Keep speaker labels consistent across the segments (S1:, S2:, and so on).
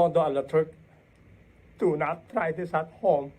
S1: Raymundo and the Turk. Do not try this at home.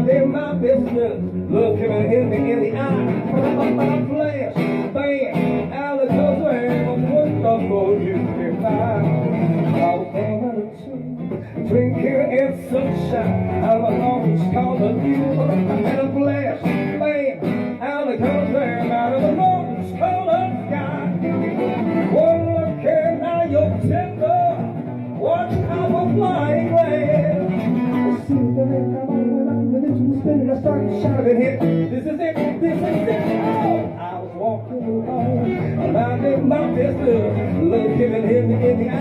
S1: minding my business, looking at me in the eye. Flash, bam, alligator, and a wonderful you can find. I was one of two, drinking in sunshine. I was always calling you, and a flash, bam, alligator, out of the mountains, colored sky. One look at now you're tender, watch our flying land. I started shouting it. This is it, this is it. Oh, I was walking along, minding my business, looking at him in the eye.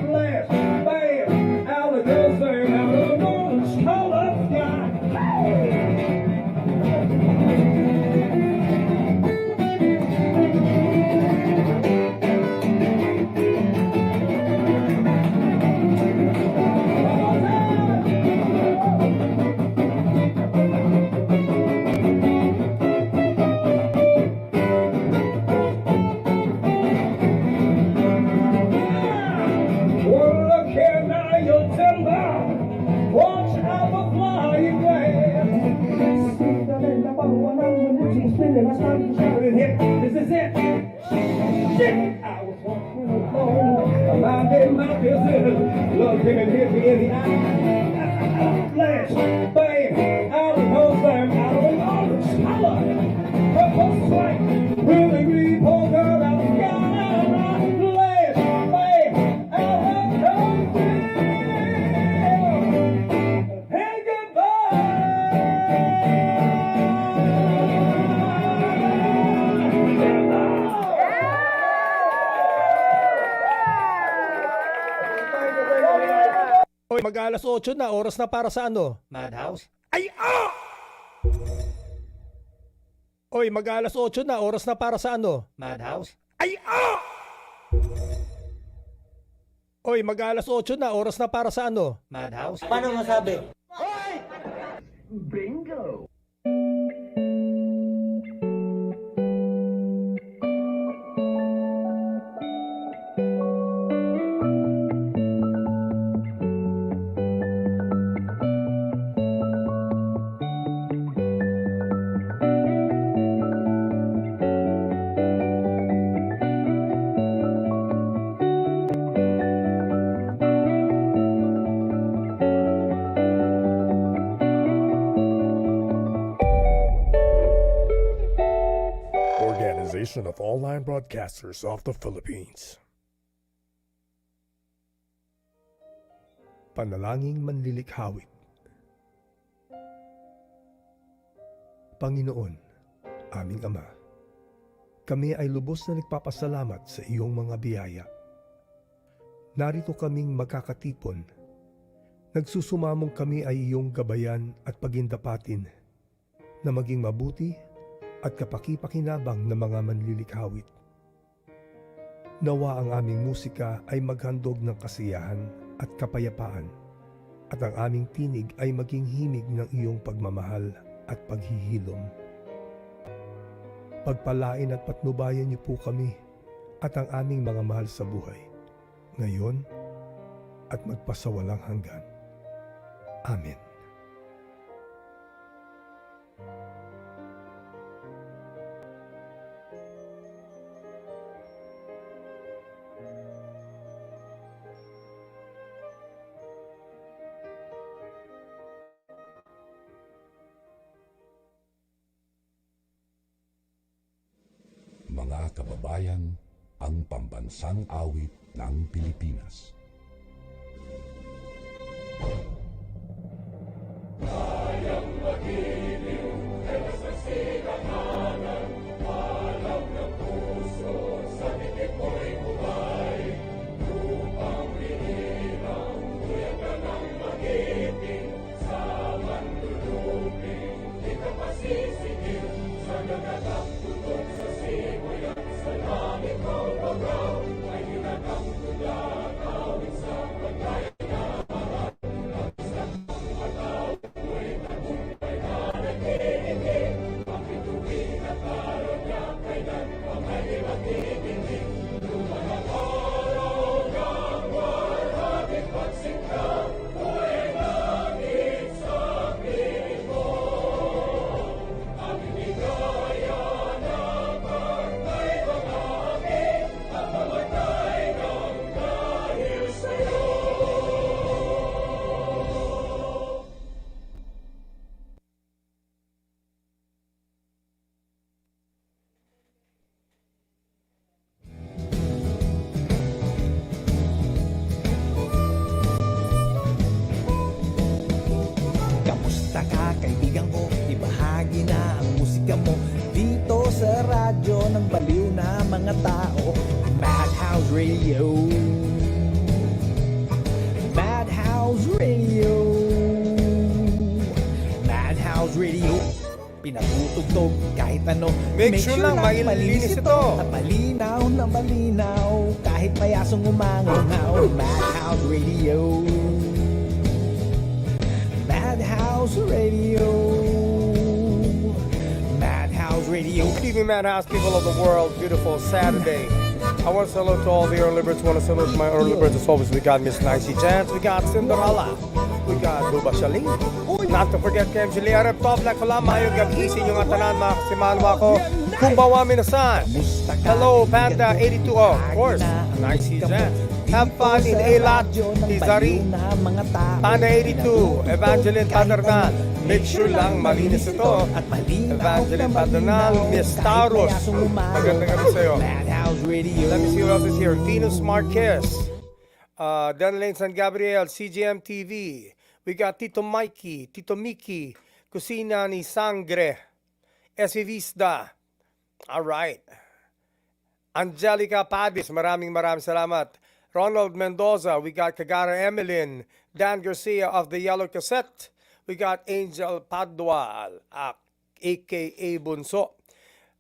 S1: Flash, bam, alligator, out of the moon's colored sky. This is it. Shit! I was walking alone, minding my business, looking at him in the eye. Flash, bam, out of the bam, out of the mountains, holla, purple strike, really green polka, out of the sky. Flash, bam, out of the hey, goodbye.
S2: Oy, mag-alas 8 na, oras na para sa ano?
S3: Madhouse?
S2: Ay, ah! Oy, mag-alas 8 na, oras na para sa ano?
S3: Madhouse?
S2: Ay, ah! Oy, mag-alas 8 na, oras na para sa ano?
S3: Madhouse?
S4: Paano masabi?
S1: Bingo!
S5: Organization of Online Broadcasters of the Philippines. Panalangin manlilikhawit. Panginoon, aming Ama, kami ay lubos na nagpapasalamat sa iyong mga biyaya. Narito kaming magkakatipon. Nagsusumamong kami ay iyong gabayan at pagindapatin na maging mabuti at kapaki-pakinabang na mga manlilikhawit. Nawa ang aming musika ay maghandog ng kasiyahan at kapayapaan, at ang aming tinig ay maging himig ng iyong pagmamahal at paghihilom. Pagpalain at patnubayan niyo po kami at ang aming mga mahal sa buhay, ngayon at magpasawalang hanggan. Amen.
S6: Mga kababayan, ang pambansang awit ng Pilipinas. Kayang magiliw, ay masasigahanan, alam ng puso, sa titik mo'y buhay. Lupang binirang, tuyag ka ng magiting, sa manluluping, di ka pasisigil, sa nagatang tutok sa simuyan, sa langit mo bagaw, ay hinagang tula, kawin sa pagkaya na marang, ang isang ataw, mo'y tagumpay na
S3: Kamusta ka kaibigan ko? Ibahagi na ang musika mo dito sa radyo ng baliw na mga tao. Madhouse Radio, Madhouse Radio, Madhouse Radio. Pinatutugtog kahit ano.
S2: Make sure lang malinis ito.
S3: At malinaw na malinaw kahit payasong umangaw. Madhouse Radio, Madhouse Radio, Madhouse Radio.
S2: Good evening, Madhouse people of the world. Beautiful Saturday. I want to salute to all the early birds. Want to salute my early birds as always. We got Miss Nicey Chance. We got Cinderella. We got Duba Shaling. Not to forget Kem Julia Rep Top Like Wala Mayong gabi sa inyong atanan mga kasimanwa ko. Kumbawa minasan. Hello Panda 82. Oh, of course. Nicey Chance. Have fun in Eilat. Tizari. Panda 82. Evangeline Padernal. Make sure lang malinis ito. Evangeline Padernal. Miss Taurus. Magandang gabi sa'yo. Let me see who else is here. Venus Marquez. Danlane San Gabriel. CGM TV. We got Tito Mikey, Tito Mickey, Kusina ni Sangre, SV Vista. Alright. Angelica Padis, maraming salamat. Ronald Mendoza, we got Kagara Emeline, Dan Garcia of the Yellow Cassette. We got Angel Padua, aka Bunso.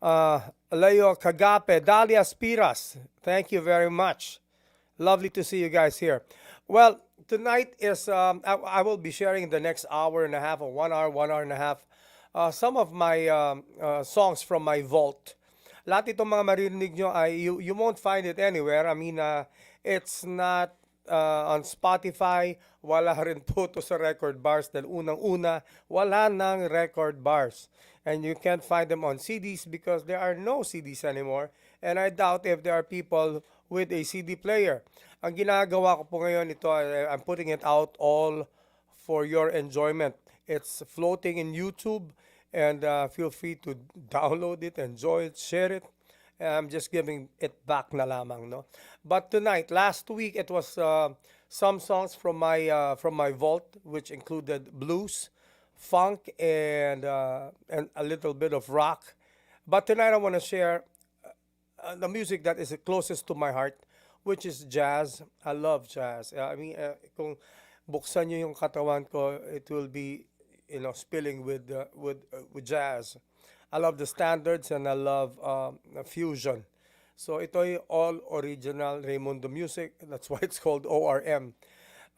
S2: Leo Kagape, Dalia Spiras, thank you very much. Lovely to see you guys here. Well, tonight is, I will be sharing the next hour and a half, or 1 hour, 1 hour and a half, some of my songs from my vault. Lahat itong mga maririnig nyo ay, you won't find it anywhere. I mean, it's not on Spotify. Wala rin po ito sa record bars. Dahil unang-una, wala nang record bars. And you can't find them on CDs because there are no CDs anymore. And I doubt if there are people with a CD player. Ang ginagawa ko po ngayon ito, I'm putting it out all for your enjoyment. It's floating in YouTube and feel free to download it, enjoy it, share it. I'm just giving it back na lamang, no? But tonight, last week, it was some songs from my vault, which included blues, funk, and a little bit of rock. But tonight, I want to share the music that is the closest to my heart, which is jazz. I love jazz. I mean, kung buksan niyo yung katawan ko, it will be, spilling with jazz. I love the standards and I love fusion. So ito ay all original Raymundo music. That's why it's called ORM.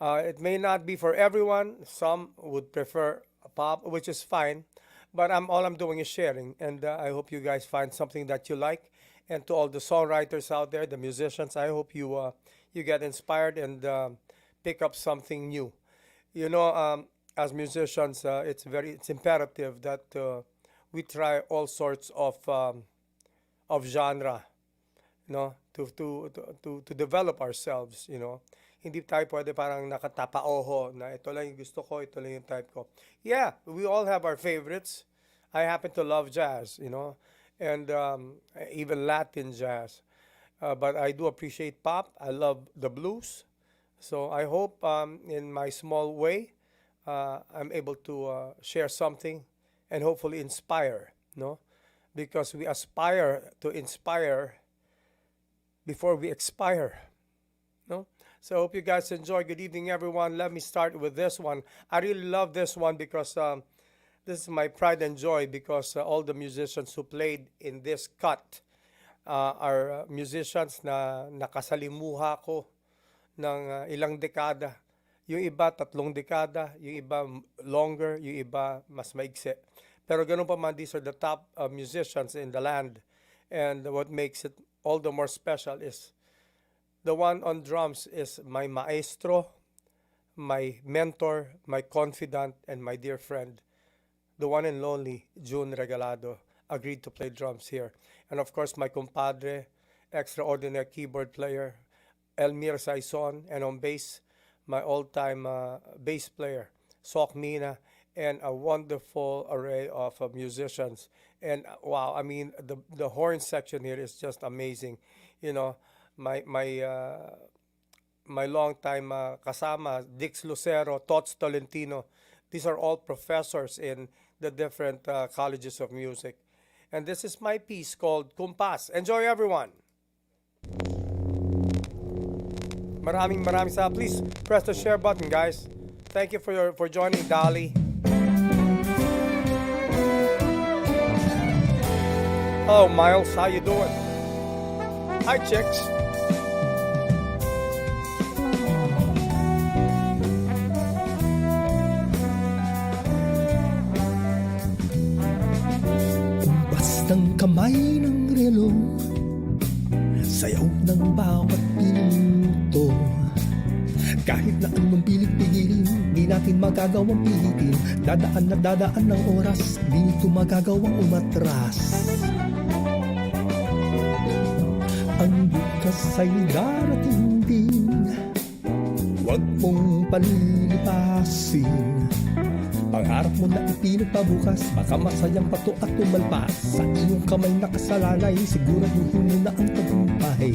S2: It may not be for everyone. Some would prefer pop, which is fine. But all I'm doing is sharing, and I hope you guys find something that you like. And to all the songwriters out there, the musicians, I hope you get inspired and pick up something new. As musicians, it's imperative that we try all sorts of genre, to develop ourselves. Hindi tayo pwede parang nakatapaoho na ito lang yung gusto ko, ito lang yung type ko. Yeah, we all have our favorites. I happen to love jazz, and even Latin jazz. But I do appreciate pop. I love the blues. So I hope in my small way, I'm able to share something and hopefully inspire, because we aspire to inspire before we expire. So I hope you guys enjoy. Good evening, everyone. Let me start with this one. I really love this one because this is my pride and joy, because all the musicians who played in this cut are musicians na nakasalimuha ko ng ilang dekada. Yung iba 3 dekada, yung iba longer, yung iba mas maigsi. Pero ganun pa man, these are the top musicians in the land. And what makes it all the more special is the one on drums is my maestro, my mentor, my confidant, and my dear friend. The one and lonely June Regalado agreed to play drums here. And of course, my compadre, extraordinary keyboard player, Elmir Saison, and on bass, my all-time bass player, Sok Mina, and a wonderful array of musicians. And wow, I mean, the horn section here is just amazing. My long-time kasama, Dix Lucero, Tots Tolentino, These are all professors in the different colleges of music. And this is my piece called Kumpas. Enjoy, everyone! Maraming salamat. Please press the share button, guys. Thank you for joining, Dali. Hello, Miles. How you doing? Hi, chicks.
S3: Bastang kamay ng relo, sayaw ng bawat minuto. Kahit na anong pilit-pigilin, di natin magagawang pilitin. Dadaan na dadaan ng oras, di nito magagawang umatras. Ang bukas ay darating din, huwag mong palilipasin. Pangarap mo na ipinagpabukas, baka masayang pato at tumalpas. Sa iyong kamay nakasalalay, siguraduhin mo na ang tagumpay.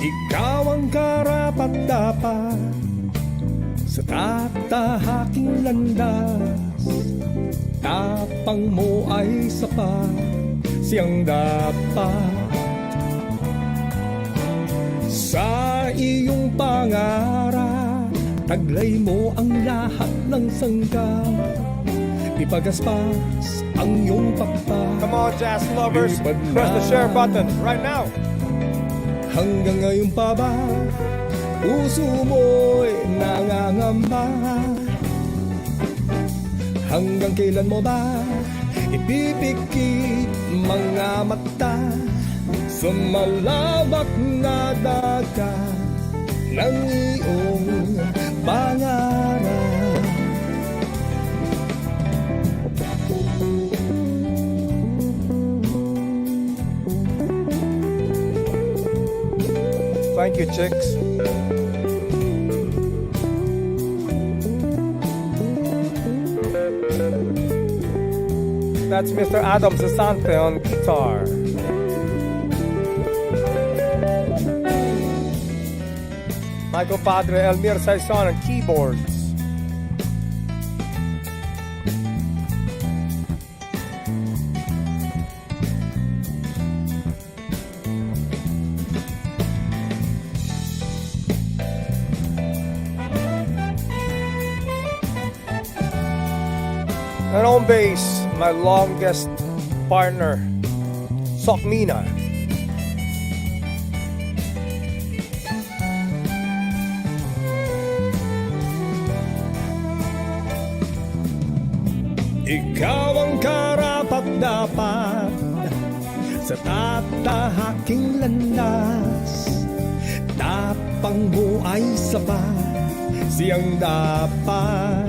S3: Ikaw ang karapat-dapat sa tatahaking landas. Tapang mo ay sapat, siyang dapat. Sa iyong pangarap, taglay mo ang lahat ng sangka. Ipagaspas ang iyong pakpak.
S2: Come on, jazz lovers. Press the share button right now.
S3: Hanggang ngayon pa ba puso mo'y nangangamba? Hanggang kailan mo ba ipipikit mga mata sa malawak na dagat ng iyong pangarap?
S2: Thank you, chicks. That's Mr. Adam Sasante on guitar. My compadre Elmir Saison on keyboards. And on bass, my longest partner, Sokmina.
S3: Ikaw ang karapat-dapat sa tatahaking landas. Tapang mo ay sapat, siyang dapat.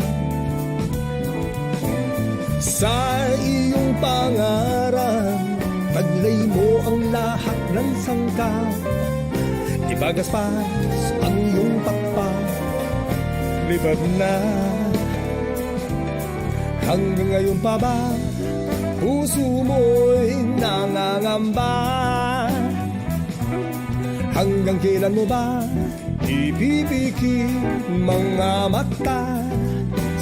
S3: Sa iyong pangarap, taglay mo ang lahat ng sangka. Ibagaspas ang iyong pakpak, libad na. Hanggang ngayon pa ba puso mo'y nangangamba? Hanggang kailan mo ba ipipikit mga mata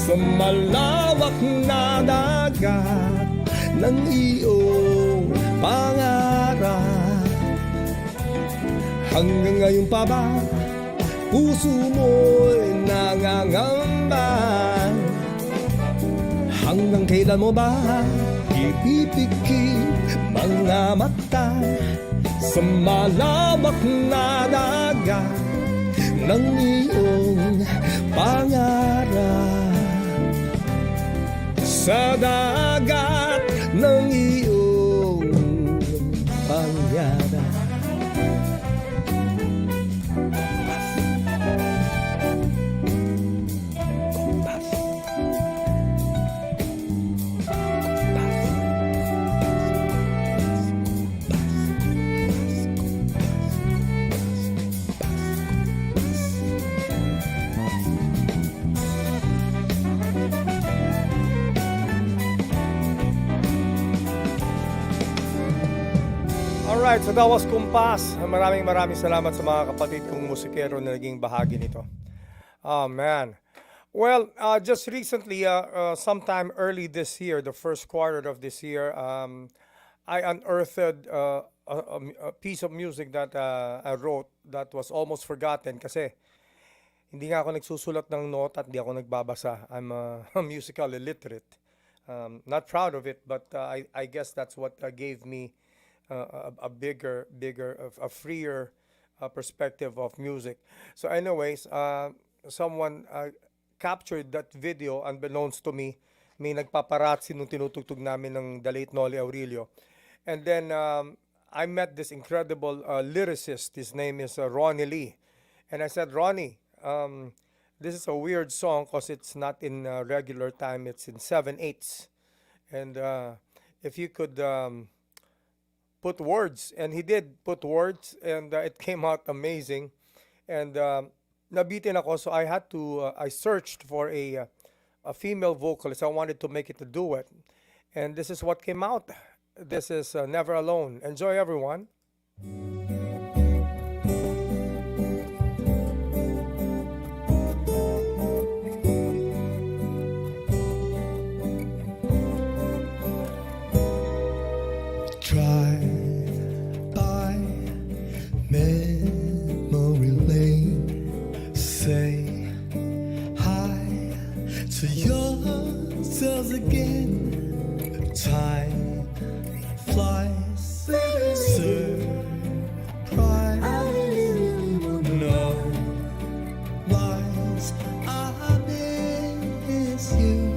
S3: sa malawak na dagat ng iyong pangarap? Hanggang ngayon pa ba puso mo'y nangangamba? Hanggang kailan mo ba ipipikit mga mata sa malawak na dagat ng iyong pangarap? Sa dagat ng iyong pangarap.
S2: Alright, so that was Kumpas. Maraming salamat sa mga kapatid kong musikero na naging bahagi nito. Oh man. Well, just recently, sometime early this year, the first quarter of this year, I unearthed a piece of music that I wrote that was almost forgotten kasi hindi nga ako nagsusulat ng nota at hindi ako nagbabasa. I'm a musical illiterate. Not proud of it, but I guess that's what gave me a bigger, a freer perspective of music. So, anyways, someone captured that video unbeknownst to me. May nagpaparazzi nung tinutugtog namin ng The Late Noli Aurelio. And then I met this incredible lyricist. His name is Ronnie Lee. And I said, Ronnie, this is a weird song because it's not in regular time. It's in 7/8. And if you could put words, and he did put words, and it came out amazing. And nabitin ako, so I had to, I searched for a female vocalist. I wanted to make it a duet. And this is what came out. This is Never Alone. Enjoy, everyone.
S3: Drive by memory lane, say hi to yourselves again. Time flies, surprise. I really wanna know lies. I miss you.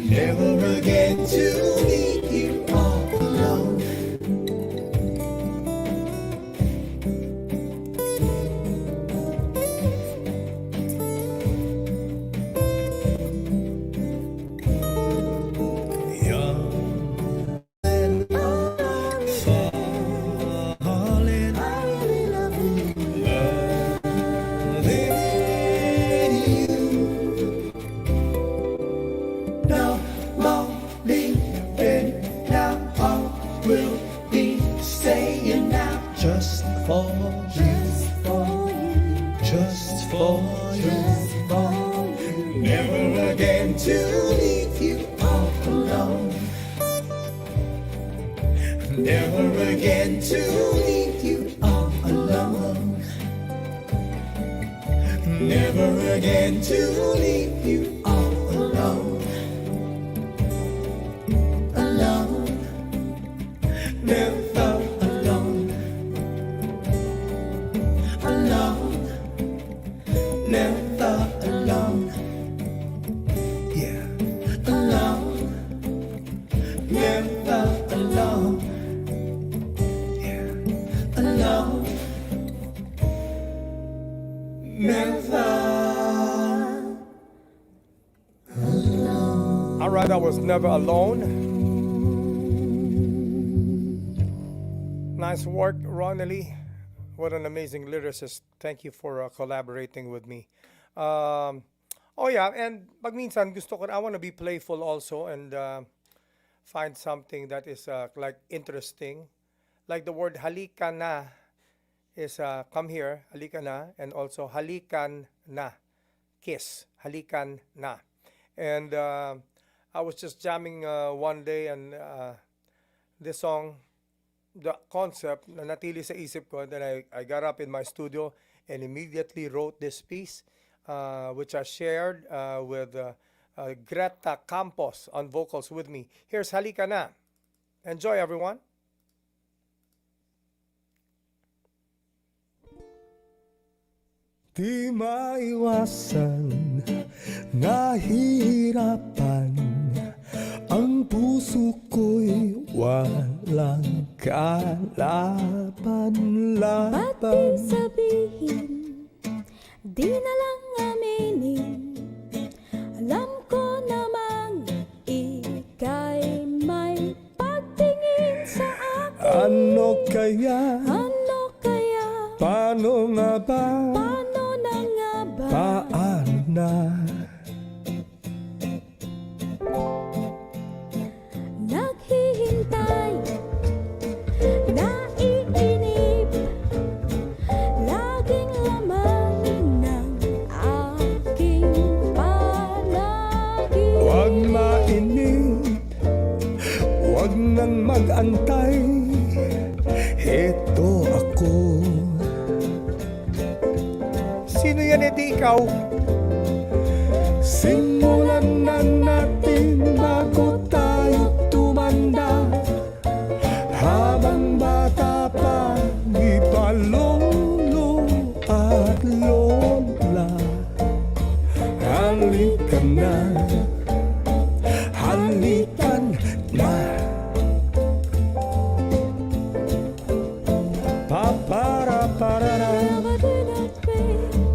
S3: Never again to leave you all alone. Young and falling, I really love you. No more leaving now, all will be staying now. Just for you, just for you. Never again to leave you all alone. Never again to leave you all alone. Never again to leave you all alone. Alone. Never alone. Alone. Never alone. Yeah. Alone. Never alone. Yeah. Alone. Never.
S2: All right, I was never alone. Nice work, Ronnie Lee. What an amazing lyricist. Thank you for collaborating with me. Oh yeah, and pag minsan gusto ko, I want to be playful also and find something that is like interesting. Like the word halika na is come here, halika na, and also halikan na, kiss, halikan na. And I was just jamming one day and this song, the concept, nanatili sa isip ko. And then I got up in my studio and immediately wrote this piece, which I shared with Greta Campos on vocals with me. Here's Halika Na. Enjoy, everyone.
S3: Di maiwasan, nahihirapan. Ang puso ko'y walang kalaban.
S4: Ba't di sabihin, di na lang aminin. Alam ko namang ika'y may pagtingin sa akin.
S3: Ano kaya?
S4: Ano kaya?
S3: Paano nga ba?
S4: Paano na nga ba?
S3: Paano na?
S4: Naghihintay, naiinip, laging laman ng aking panaginip.
S3: Huwag mainip, huwag nang mag-antay. Heto ako.
S2: Sino yan, edi ikaw?
S3: Simulan na natin bago tayo tumanda. Habang bata pa, di pa lolo at lola. Halikan na, halikan na. Paparara,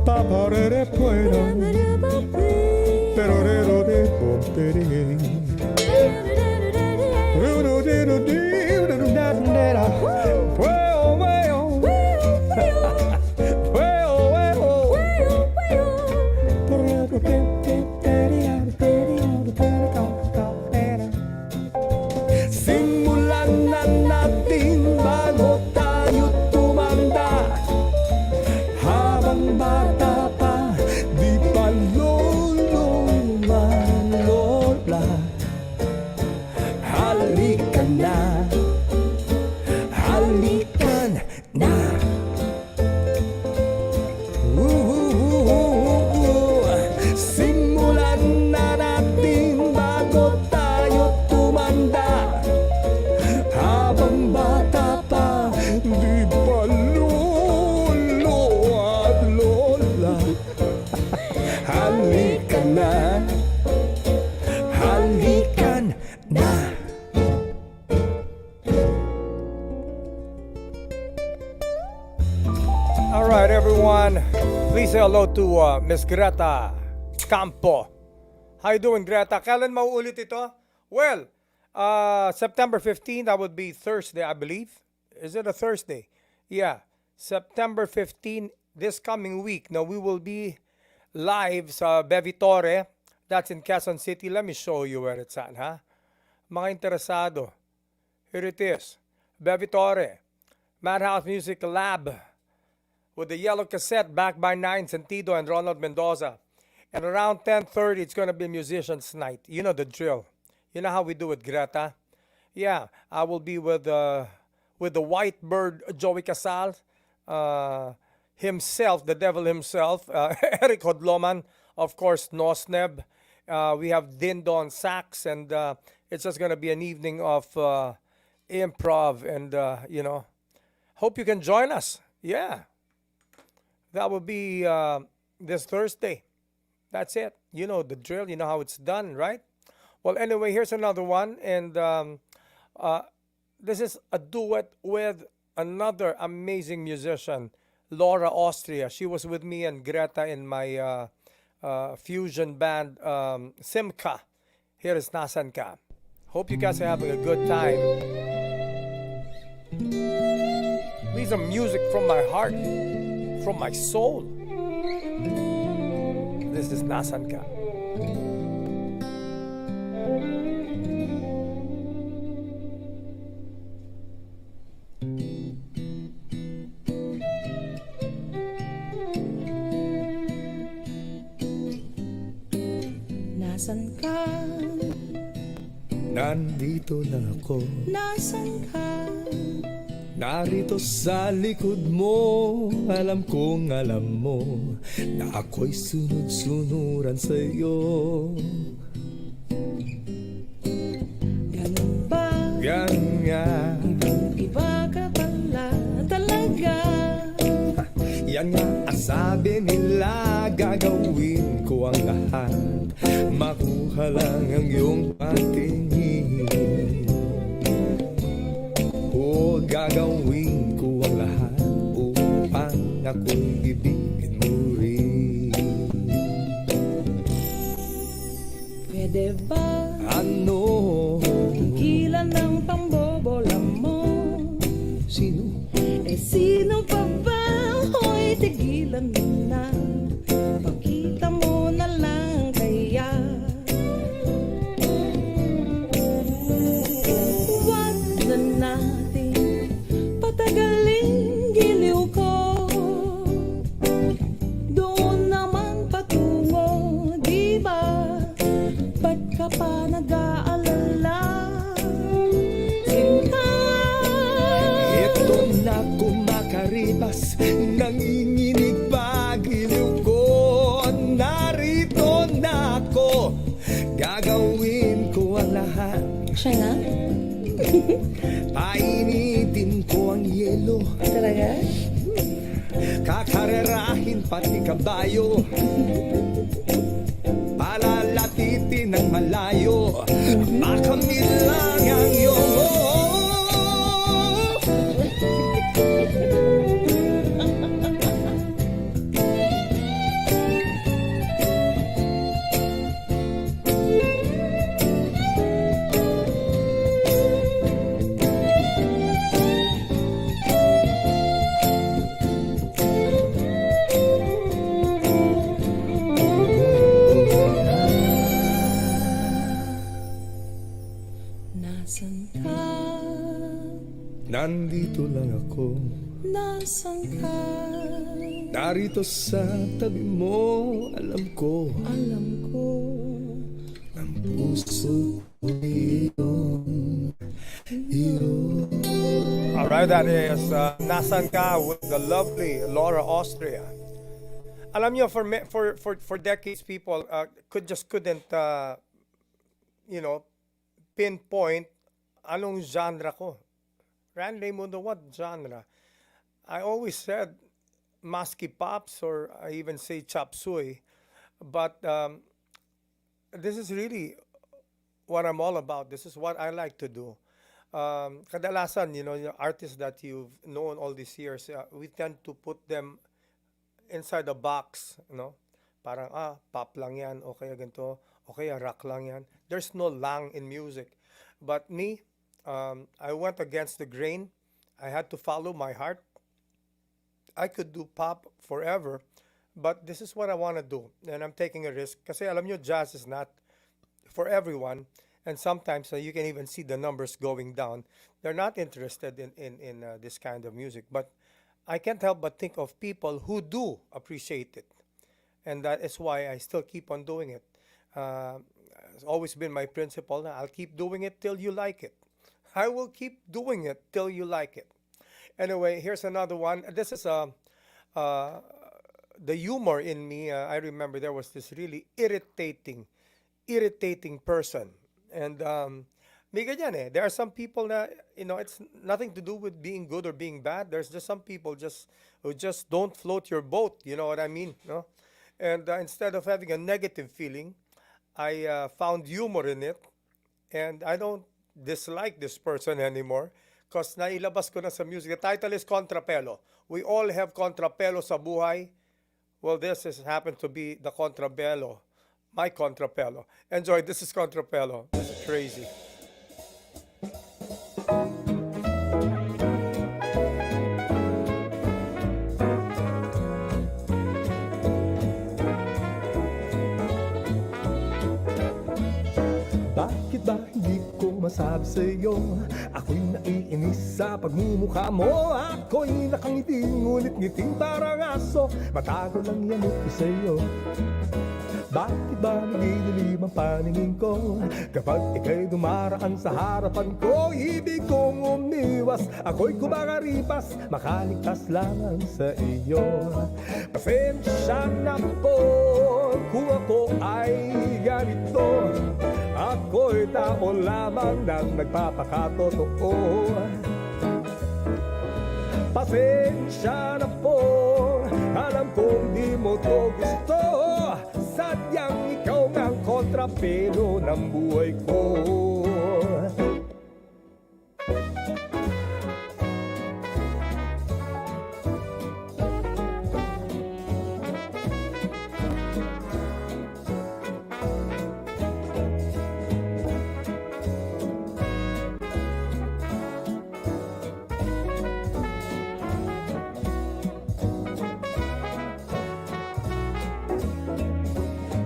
S3: paparere puedo, pero de pomperín. Simulan na natin bago tayo tumanda. Habang bata pa, di pa lolo lola. Halikan na, halikan na. Simulan na natin bago tayo tumanda. Habang bata pa, di pa lolo at lola. Halikan na, halikan na.
S2: All right, everyone. Please say hello to Miss Greta Campo. How you doing, Greta? Kailan mauulit ito? Well, September 15, that would be Thursday, I believe. Is it a Thursday? Yeah, September 15, this coming week. Now, we will be live sa Bevitore. That's in Quezon City. Let me show you where it's at, ha? Mga interesado. Here it is. Bevitore. Madhouse Music Lab. With the yellow cassette backed by Nine Sentido and Ronald Mendoza. And around 10:30, it's going to be musicians' night. You know the drill. You know how we do it, Greta? Yeah, I will be with the white bird Joey Casal, himself, the devil himself, Eric Hodloman, of course, Nosneb. We have Dindo on sax, and it's just going to be an evening of improv, and hope you can join us. Yeah. That will be this Thursday. That's it. You know the drill. You know how it's done, right? Well, anyway, here's another one. And this is a duet with another amazing musician, Laura Austria. She was with me and Greta in my fusion band, Simca. Here is Nasan Ka. Hope you guys are having a good time. These are music from my heart. From my soul. This is Nasan Ka.
S4: Nasan ka?
S3: Nandito na ako.
S4: Nasan ka?
S3: Narito sa likod mo. Alam kong alam mo na ako'y sunod-sunuran sa'yo.
S4: Ganun ba?
S3: Yan nga.
S4: Iba ka pala talaga.
S3: Yan nga Sabi nila gagawin ko ang lahat, makuha lang ang iyong patingin. O gagawin ko ang lahat upang ako'y ibigin mo rin.
S4: Pwede ba
S3: Ano?
S4: tigilan ng pambobola mo?
S3: Sino?
S4: Sino pa ba? Hoy, tigilan mo na. Pakita mo na lang kaya. Huwag na natin patagalin giliw ko. Doon naman patungo, di ba? Ba't ka pa nag-aalala? Sinta
S3: Ito na kumakaribas, nanginginig pa giliw ko. Narito na ako, gagawin ko ang lahat.
S4: siya nga?
S3: Painitin ko ang yelo,
S4: Talaga?
S3: kakarerahin pati kabayo. Palalatitin ng malayo, makamit lang ang iyong
S4: Nasaan ka?
S3: Nandito lang ako,
S4: Nasaan ka?
S3: narito sa tabi mo. Alam ko,
S4: Alam ko.
S3: ang puso ko iyong.
S2: All right, that is Nasan Ka with the lovely Laura Austria. Alam niyo, for decades, people couldn't pinpoint anong genre ko. Raymundo, what genre? I always said maski pops, or I even say chop suey, but this is really what I'm all about. This is what I like to do. Kadalasan, your artists that you've known all these years, we tend to put them inside a box, Parang, pop lang yan, o kaya ganito, o kaya rock lang yan. There's no lang in music. But me, I went against the grain. I had to follow my heart. I could do pop forever, but this is what I want to do. And I'm taking a risk. Kasi alam nyo, jazz is not for everyone. And sometimes you can even see the numbers going down. They're not interested in this kind of music. But I can't help but think of people who do appreciate it. And that is why I still keep on doing it. It's always been my principle. I'll keep doing it till you like it. I will keep doing it till you like it. Anyway, here's another one. This is the humor in me. I remember there was this really irritating person. And may ganyan eh. There are some people na, it's nothing to do with being good or being bad. There's just some people who just don't float your boat. You know what I mean? No? And instead of having a negative feeling, I found humor in it. And I don't dislike this person anymore because nailabas ko na sa music. The title is Contrapelo. We all have contrapelo sa buhay. Well, this happened to be the contrapelo. My contrapelo. Enjoy. This is Contrapelo. This is crazy.
S3: Bakit ba hindi ko masabi sa'yo? Ako'y naiinis sa pagmumukha mo. Ako'y nakangiti, ngunit ngiting parang aso. Matago lang yan ko sa'yo. Bakit ba nagdidilim ang paningin ko? Kapag ika'y dumaraan sa harapan ko, ibig kong umiwas. Ako'y kumakaripas, makaligtas lang sa iyo. Pasensya na po kung ako ay ganito. Ako'y tao lamang na nagpapakatotoo. Pasensya na po, alam
S5: Alam kong di mo to gusto, sadyang ikaw ang kontrapelo ng buhay ko.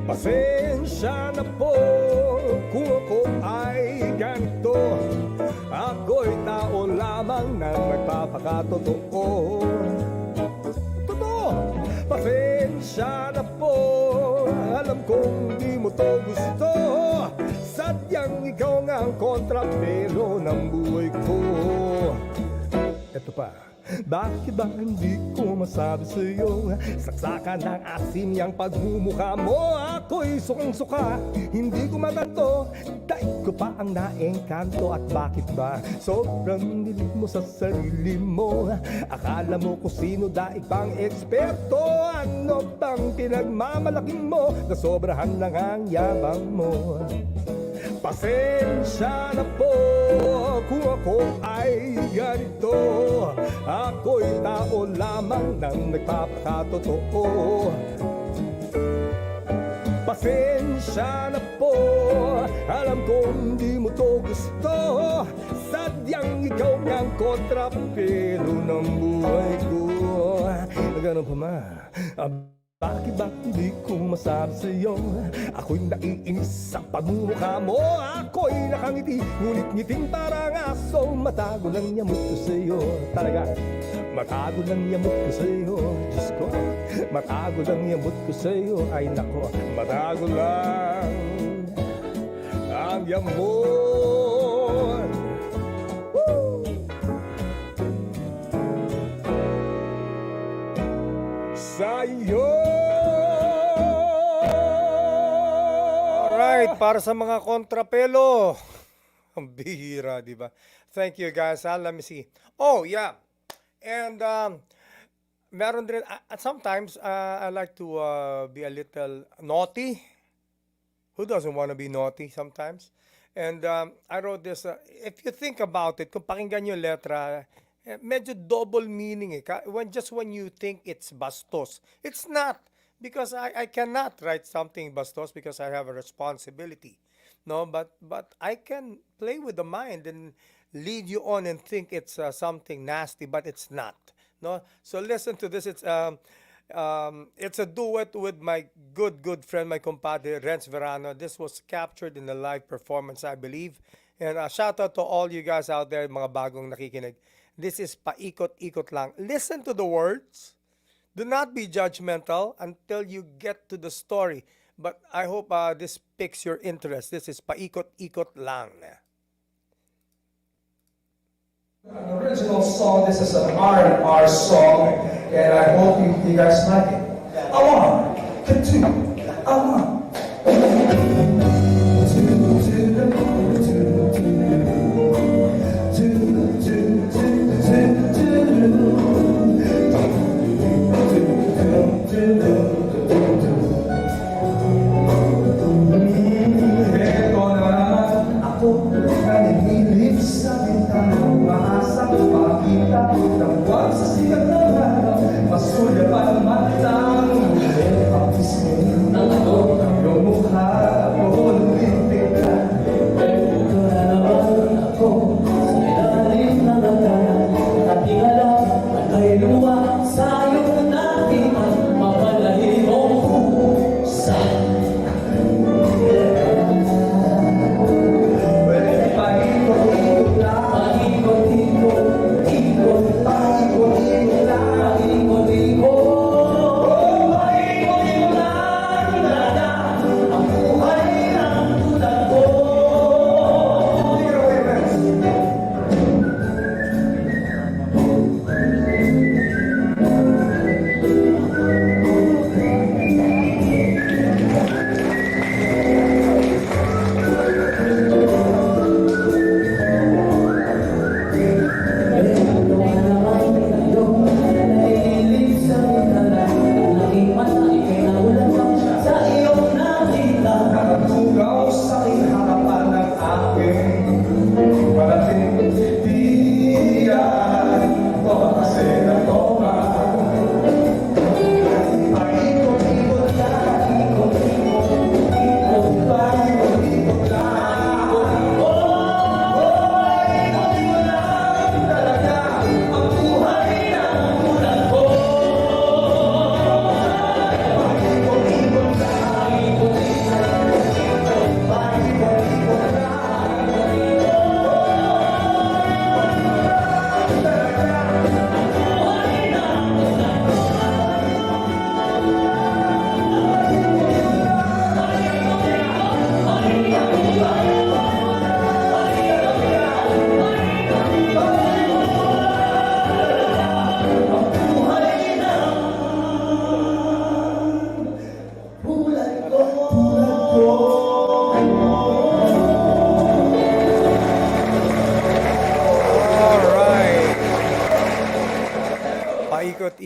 S5: Pasensya na po kung ako ay ganito. Ako'y tao lamang na nagpapakatotoo. Totoo! Pasensya na po, alam kong di mo to gusto, sadyang ikaw nga ang kontrapelo ng buhay ko. Eto pa, bakit ba hindi ko masabi sa'yo? Saksakan ng asim yung pagmumukha mo. Ako'y sukang-suka, hindi ko matanto. Daig ko pa ang naengkanto. At bakit ba sobrang dilig mo sa sarili mo? Akala mo kung sino daig pang eksperto. Ano bang pinagmamalaking mo? Nasobrahan lang ang yabang mo. Pasensya na po kung ako ay ganito. Ako'y tao lamang nang nagpapakatotoo. Pasensya na po, alam kong di mo to gusto, sadyang ikaw ngang kontrapelo ng buhay ko. Ganun pa ma, bakit ba hindi ko masabi sa'yo? Ako'y naiinis sa pagmumukha mo. Ako'y nakangiti, ngunit ngiting parang aso. Matago lang yamot ko sa'yo. Talaga, matago lang yamot ko sa'yo. Diyos ko, matago lang yamot ko sa'yo. Ay nako, matago lang ang yamot. Woo! Sa'yo.
S2: Alright, para sa mga kontrapelo. Ang bihira, di ba? Thank you guys. Let me see. Oh, yeah. And meron din, at sometimes I like to be a little naughty. Who doesn't want to be naughty sometimes? And I wrote this, if you think about it, kung pakinggan yung letra, medyo double meaning eh. When you think it's bastos. It's not. Because I cannot write something bastos because I have a responsibility. No, but I can play with the mind and lead you on and think it's something nasty, but it's not. No, so listen to this. It's a duet with my good friend, my compadre Renz Verano. This was captured in a live performance, I believe. And shout out to all you guys out there, mga bagong nakikinig. This is paikot-ikot lang. Listen to the words. Do not be judgmental until you get to the story. But I hope this piques your interest. This is paikot-ikot lang.
S1: An original song. This is an R&R song, and I hope you guys like it. A one, a two, a one. Ito naman ako, nanginginig sa bintana, umaasa, makita ng buwan sa sikat ng araw, masuya pa ng matang, ang pisngi ng ito.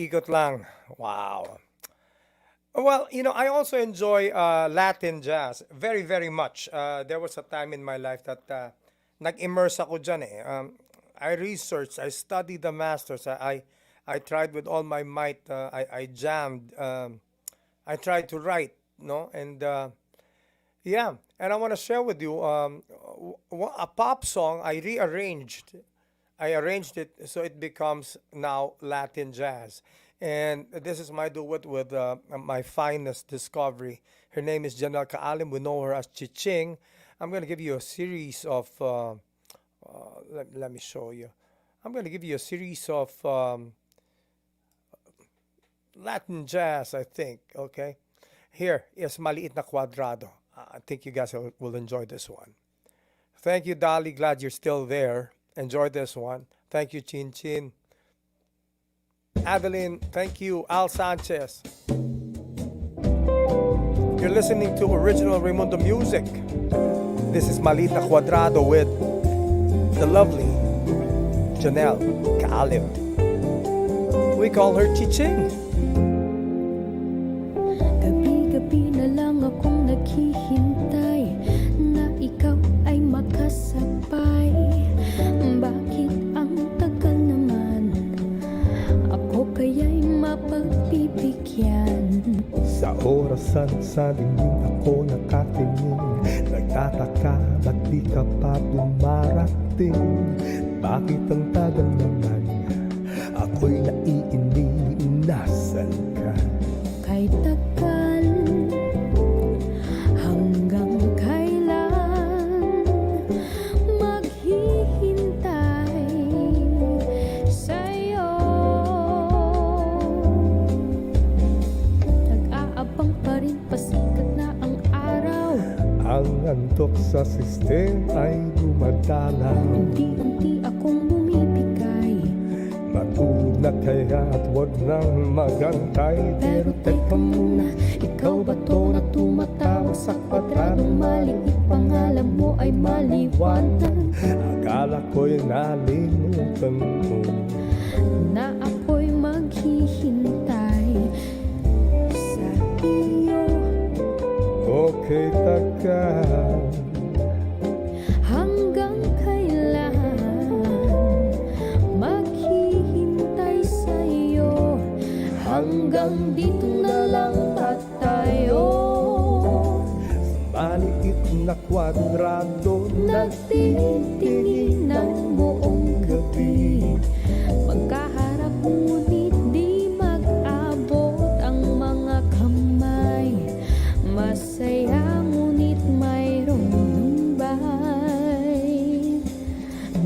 S2: ikot lang. Wow. Well, I also enjoy Latin jazz very, very much. There was a time in my life that nag-immerse ako dyan eh. I researched, I studied the masters. I tried with all my might. I jammed. I tried to write, no? And yeah, and I want to share with you a pop song I rearranged. I arranged it so it becomes now Latin jazz. And this is my duet with my finest discovery. Her name is Janelle Kaalim. We know her as Chiching. I'm going to give you a series of, let me show you. I'm going to give you a series of Latin jazz, I think, okay? Here is Maliit na Kwadrado. I think you guys will enjoy this one. Thank you, Dali. Glad you're still there. Enjoy this one. Thank you, Chin Chin. Adeline, thank you. Al Sanchez. You're listening to original Raymundo music. This is Maliit na Kwadrado with the lovely Janelle Kaalim. We call her Chiching.
S7: Gabi-gabi na lang akong naghihintay na ikaw ay makasabay. Bakit ang tagal naman? Ako kaya'y mapagbibigyan.
S3: Sa orasan sa dingin ako nakatingin, nagtataka ba't di ka pa dumarating? Bakit ang tagal naman? Ako'y naiinig, nasan ka?
S7: Kay tagal, hanggang kailan maghihintay sa'yo? Nag-aabang pa rin, pasikat na ang araw.
S3: Ang antok sa sistem ay dumadalaw.
S7: Unti-unti akong bumibigay,
S3: Matulog na kaya at wag nang magantay.
S7: pero teka muna, ikaw ba to na tumatawag sa kwadradong maliit? Pangalan mo ay maliwanag
S3: Akala ko'y nalimutan mo.
S7: na ako'y maghihintay sa iyo.
S3: Okay, tagal.
S7: Hanggang kailan maghihintay sa iyo? Hanggang dito na lang ba tayo?
S3: Maliit na kwadrado na
S7: Nagtitingin ng buong gabi, magkaharap ngunit di mag-abot ang mga kamay. Masaya ngunit mayroong lumbay.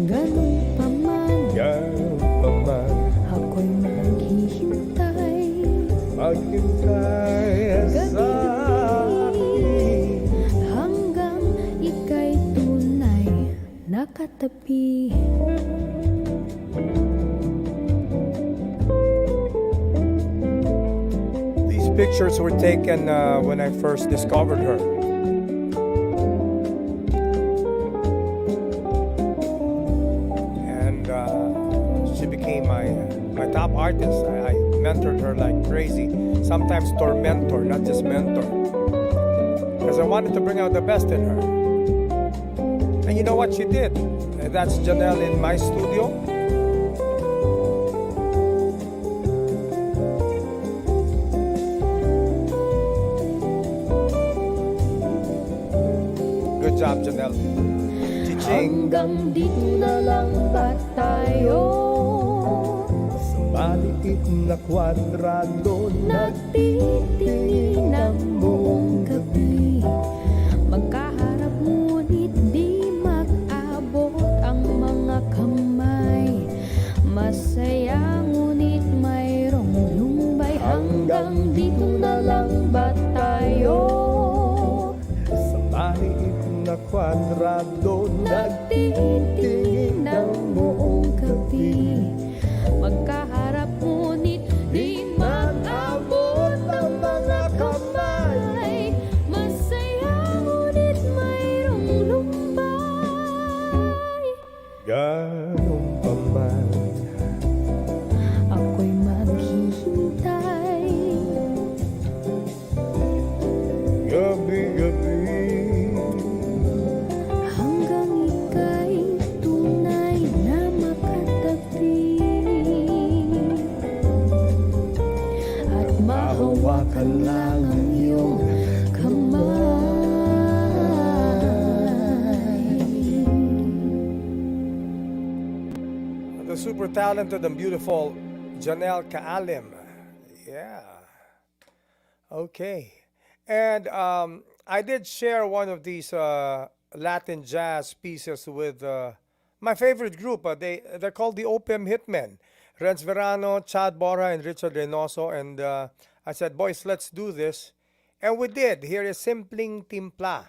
S7: Ganun pa man,
S3: yan pa man.
S7: ako'y maghihintay.
S3: Maghintay sa akin.
S7: Hanggang ika'y tunay nakatabi.
S2: These pictures were taken when I first discovered her. And she became my top artist. I mentored her like crazy. Sometimes tormentor, not just mentor. Because I wanted to bring out the best in her. And you know what she did? That's Janelle in my studio. Good job, Janelle. Chiching.
S7: Hanggang dito na lang ba tayo?
S3: Sa maliit na kwadrado na
S7: Nagtitingin ng buong gabi, magkaharap ngunit di mag-abot ang mga kamay. Masaya ngunit mayroong lumbay. Hanggang dito na lang ba tayo?
S3: sa maliit na kwadrado na
S7: Nagtitingin ng buong gabi, magkaharap ngunit di mag-abot ang mga kamay. Masaya ngunit mayroong lumbay.
S3: ganun pa man.
S7: Ako'y maghihintay.
S2: super talented and beautiful Janelle Kaalim. Yeah. Okay. And I did share one of these Latin jazz pieces with my favorite group. They're called the OPM Hitmen. Renz Verano, Chad Borja, and Richard Reynoso. And I said, boys, let's do this. And we did. Here is Simpling Timpla.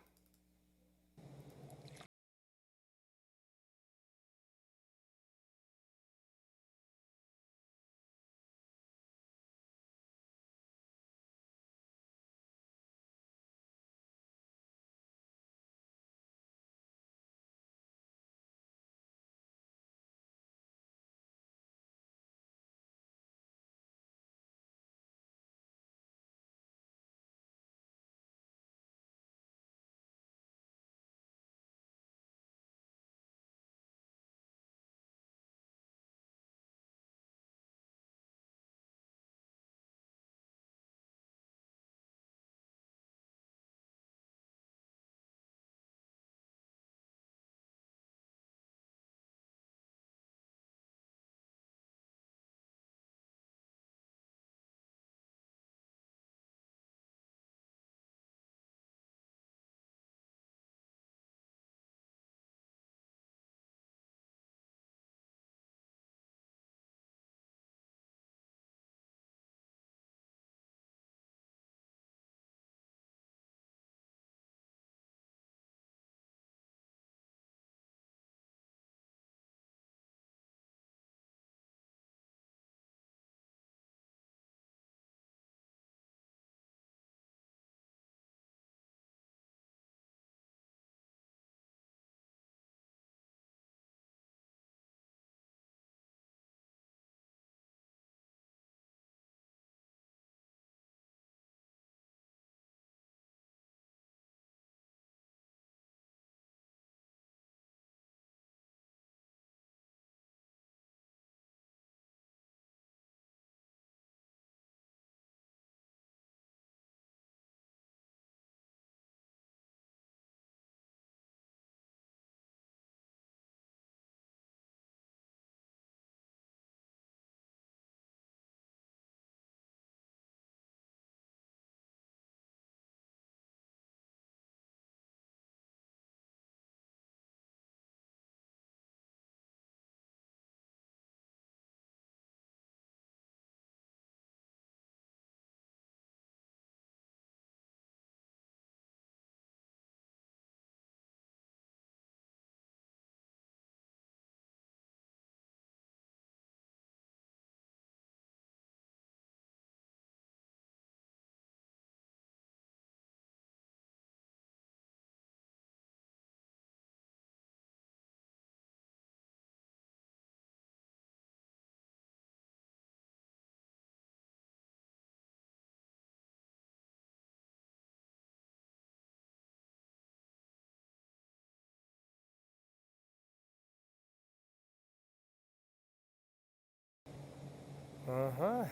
S2: Uh-huh.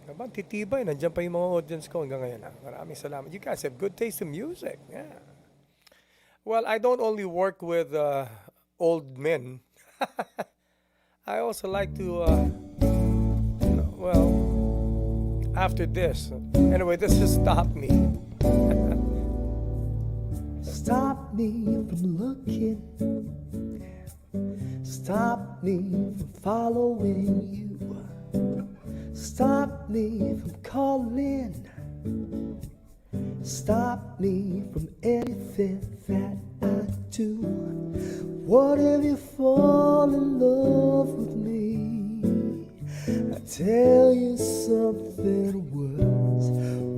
S2: Naman, titibay. Nandiyan pa yung mga audience ko hanggang ngayon. Maraming salamat. You guys have good taste in music. Yeah. Well, I don't only work with old men. I also like to, well, after this. Anyway, this is Stop Me.
S3: Stop me from looking. Stop me from following you. Stop me from calling. Stop me from anything that I do. What if you fall in love with me? I tell you something worse.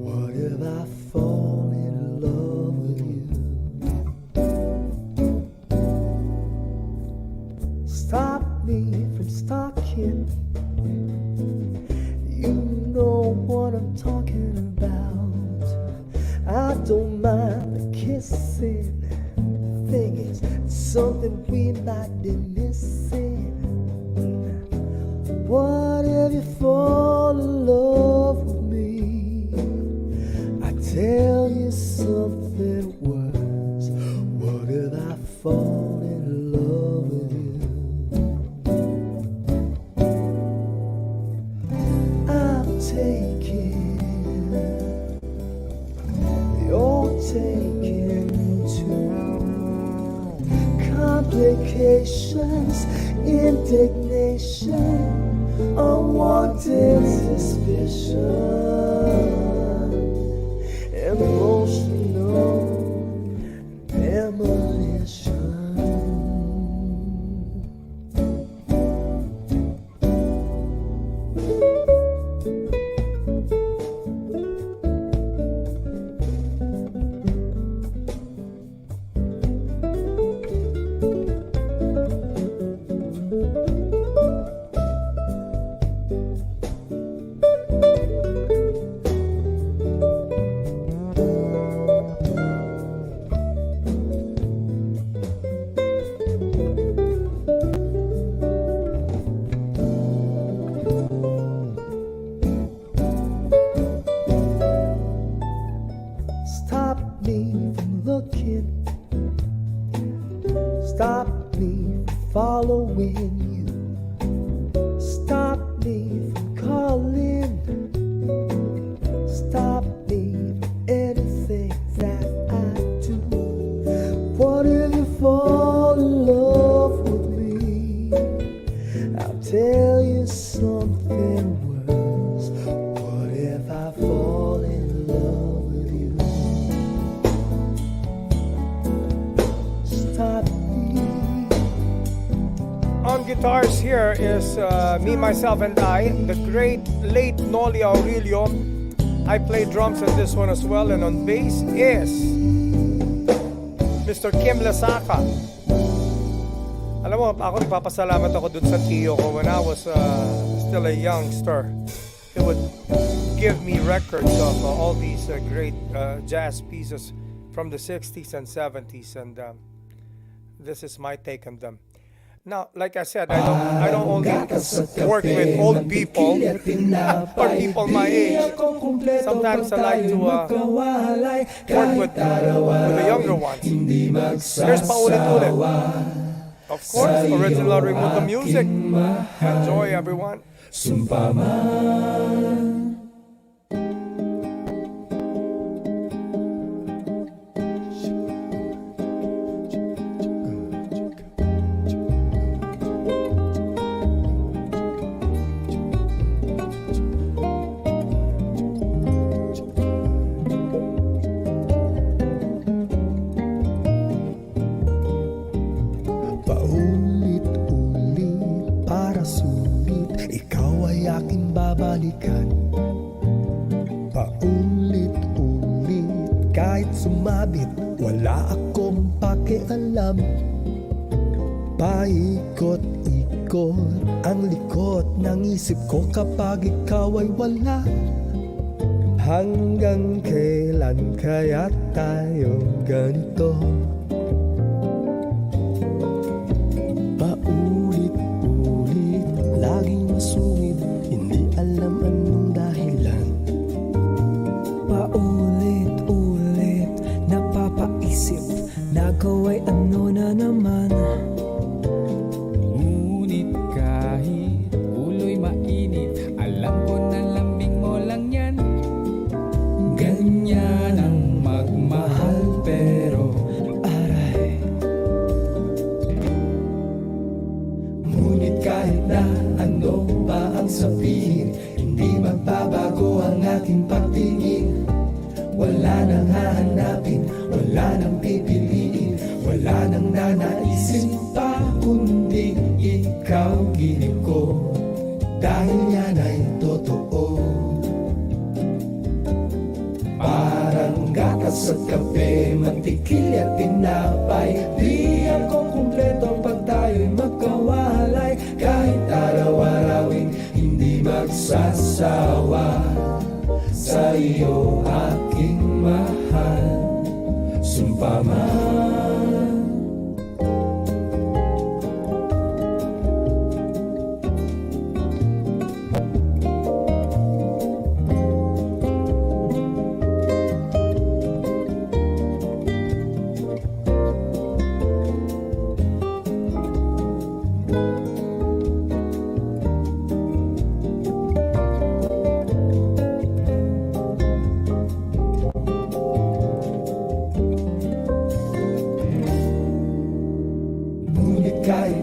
S3: What if I fall in love with you? Stop me from stalking. You know what I'm talking about. I don't mind the kissing. Thing is, something we might be missing. What if you fall in love with me? I tell you something worse. What if I fall in love with you? taken to complications, indignation, unwanted suspicion, emotional demolition. Stop me from looking, stop me from following you, stop me from calling, stop me from anything that I do. What if you fall in love with me? I'll tell you something worse. What if I fall in love with you? Stop me.
S2: On guitars here is me, myself, and I, the great late Noli Aurelio. I play drums on this one as well, and on bass is Mr. Kim Lasaka. Alam mo, ako nagpapasalamat ako dun sa tiyo ko when I was still a youngster. He would give me records of all these great jazz pieces from the 60s and 70s, and this is my take on them. Now, like I said, I don't only work with old people or people my age. Sometimes I like to work with the younger ones. Here's Paulit-Ulit. Of course, original Raymundo music. Enjoy, everyone.
S3: Paulit-ulit para sulit, ikaw ay aking babalikan. Paulit-ulit kahit sumabit, wala akong pakialam. Paikot-ikot ang likot ng isip ko kapag ikaw ay wala. Hanggang kailan kaya tayo ganito? Paulit-ulit, laging masungit, hindi alam anong dahilan.
S8: Paulit-ulit, napapaisip, nagaway ano na naman.
S9: Ngunit kahit ulo'y mainit, alam ko na lambing mo lang yan. Ganyan ang magmahal pero
S3: Aray. Ngunit kahit na ano pa ang sabihin, hindi magbabago ang ating pagtingin. Wala nang hahanapin, wala nang pipiliin, wala nang nanaisin pa, kundi ikaw gilid ko. Dahil yan ay totoo. Parang gatas at kape, mantikil at tinapay, di ako kumpleto pag tayo'y magkawalay. Kahit araw-arawin, hindi magsasawa sa iyo aking mahal. Sumpa man.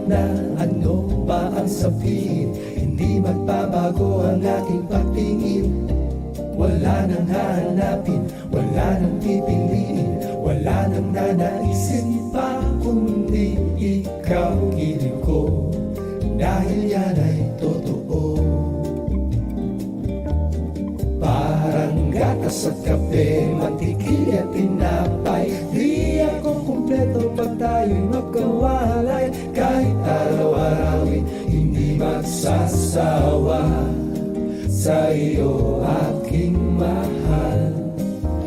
S3: na ano pa ang sabihin, hindi magbabago ang aking pagtingin. Wala nang hahanapin, wala nang pipiliin, wala nang nanaisin pa, kundi ikaw gilid ko, dahil yan ay totoo. Parang gatas at kape, mantikilya at tinapay, di ako kumpleto pag tayo'y magkawalay. Kahit araw-arawin, hindi magsasawa sa iyo aking mahal.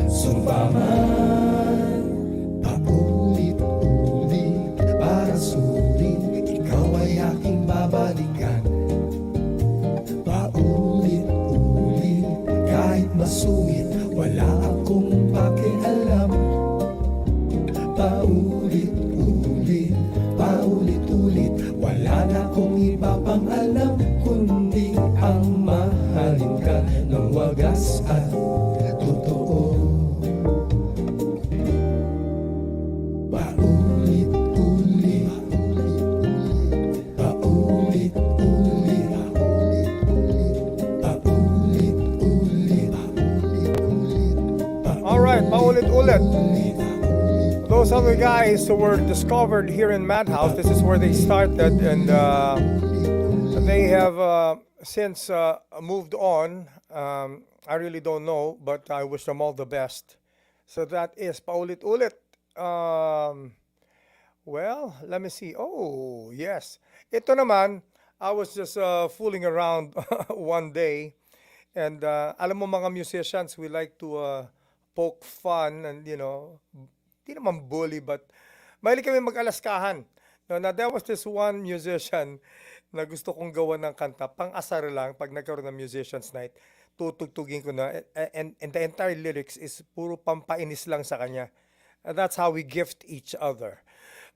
S3: Sumpa man, paulit-ulit para sulit, ikaw ay aking babalikan. Paulit-ulit kahit masungit, wala akong pakialam. Paulit-ulit, paulit-ulit, wala na akong iba pang alam, kundi ang mahalin ka ng wagas at totoo. Paulit-ulit, paulit-ulit, paulit-ulit.
S2: Alright, paulit-ulit. Those other guys who were discovered here in Madhouse, this is where they started, and they have since moved on. I really don't know, but I wish them all the best. So that is paulit-ulit. Well, let me see. Oh, yes. Ito naman, I was just fooling around one day, and alam mo mga musicians, we like to poke fun and, you know, di naman bully, but mahilig kami mag-alaskahan. No, na there was this one musician na gusto kong gawa ng kanta, pang-asar lang, pag nagkaroon ng musician's night, tutugtugin ko na, and the entire lyrics is puro pampainis lang sa kanya. And that's how we gift each other.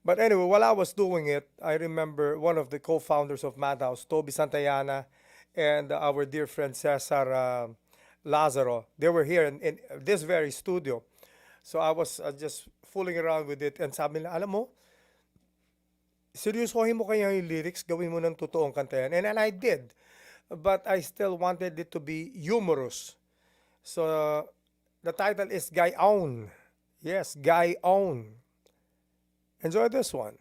S2: But anyway, while I was doing it, I remember one of the co-founders of Madhouse, Toby Santayana, and our dear friend Cesar Lazaro, they were here in this very studio. So I was just fooling around with it, and sabi nila, alam mo, seryosohin mo kaya yung lyrics, gawin mo ng totoong kanta yan. And I did. But I still wanted it to be humorous. So the title is Gayon. Yes, Gayon. Enjoy this one.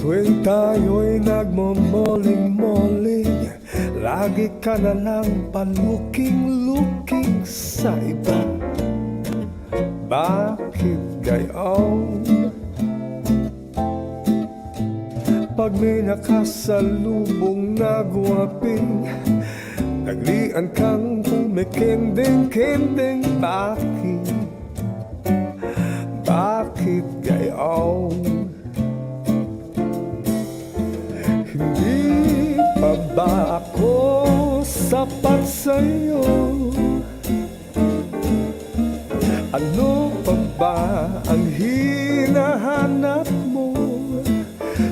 S3: Tuwing tayo'y nagmumuling-muling, lagi ka na lang paluking-luking sa iba. Bakit gayon? Pag may nakasalubong na guwaping, naglian kang kumikinding-kinding. Bakit? Bakit gayon? Hindi pa ba ako sapat sa'yo? Ano pa ba ang hinahanap mo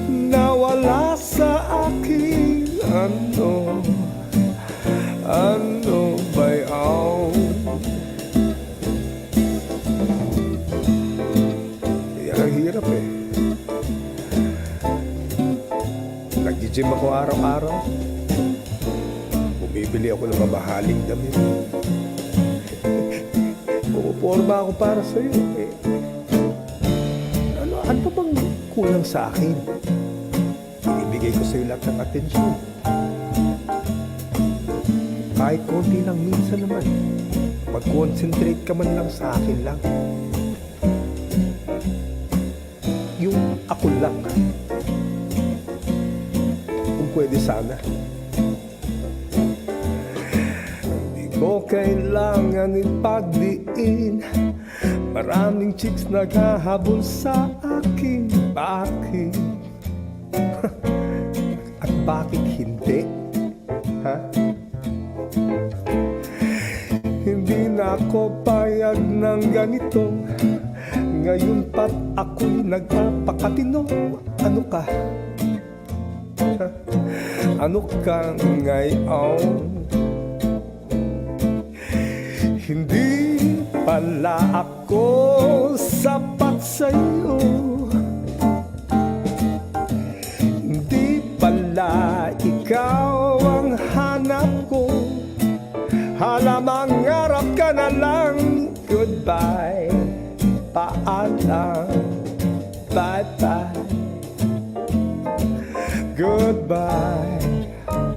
S3: na wala sa akin? Ano ba yaw? Yan ang hirap eh. Nag-gym ako araw-araw. Bumibili ako ng mabahaling damit. Puporma ako para sa'yo eh. Ano pa bang kulang sa akin? Ibigay ko sa'yo lahat ng atensyon. Kahit konti lang minsan naman, mag-concentrate ka man lang sa akin lang. Yung ako lang. Kung pwede sana. Di ko kailangan ipagdiin, maraming chicks naghahabol sa akin. Bakit? At bakit hindi? Ha? Hindi na ako payag ng ganito. Ngayon pat ako'y nagpapakatino. Ano ka? Ano ka ngayon? Hindi pala ako sapat sa'yo. Hindi pala ikaw ang hanap ko. Hala, mangarap ka na lang. Goodbye, paalam, bye-bye. Goodbye,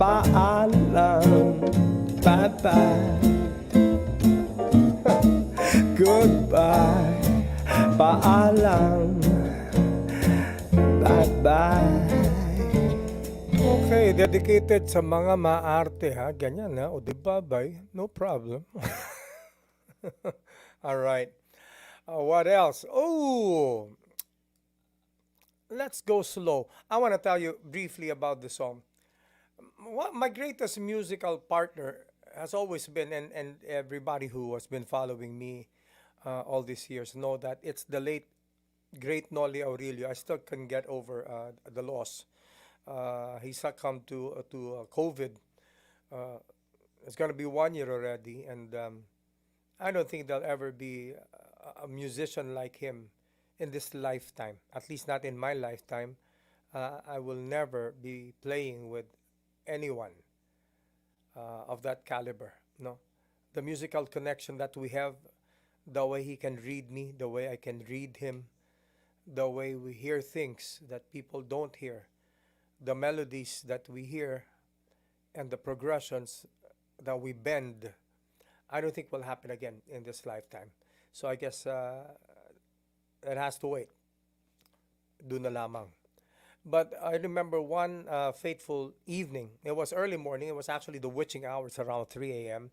S3: paalam, bye-bye. Goodbye, paalam, bye-bye.
S2: Okay, dedicated sa mga maarte ha. Ganyan ha. O di bye-bye. No problem. All right. What else? Oh, let's go slow. I want to tell you briefly about the song. My greatest musical partner has always been, and everybody who has been following me all these years know that it's the late, great Nolly Aurelio. I still couldn't get over the loss. He succumbed to COVID. It's going to be 1 year already, and I don't think there'll ever be a musician like him in this lifetime, at least not in my lifetime. I will never be playing with anyone of that caliber. No, the musical connection that we have, the way he can read me, the way I can read him, the way we hear things that people don't hear, the melodies that we hear, and the progressions that we bend, I don't think will happen again in this lifetime. So I guess it has to wait. Doon na lamang. But I remember one fateful evening. It was early morning. It was actually the witching hours around 3 a.m.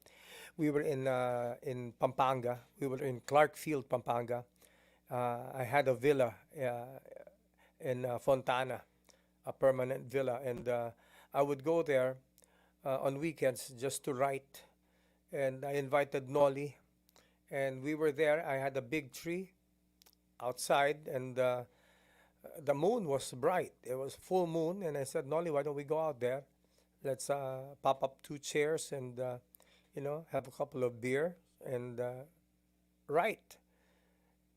S2: We were in Pampanga. We were in Clarkfield, Pampanga. I had a villa in Fontana, a permanent villa. And I would go there on weekends just to write. And I invited Nolly. And we were there. I had a big tree outside, and the moon was bright. It was full moon, and I said, Nolly, why don't we go out there? Let's pop up 2 chairs and have a couple of beer and write.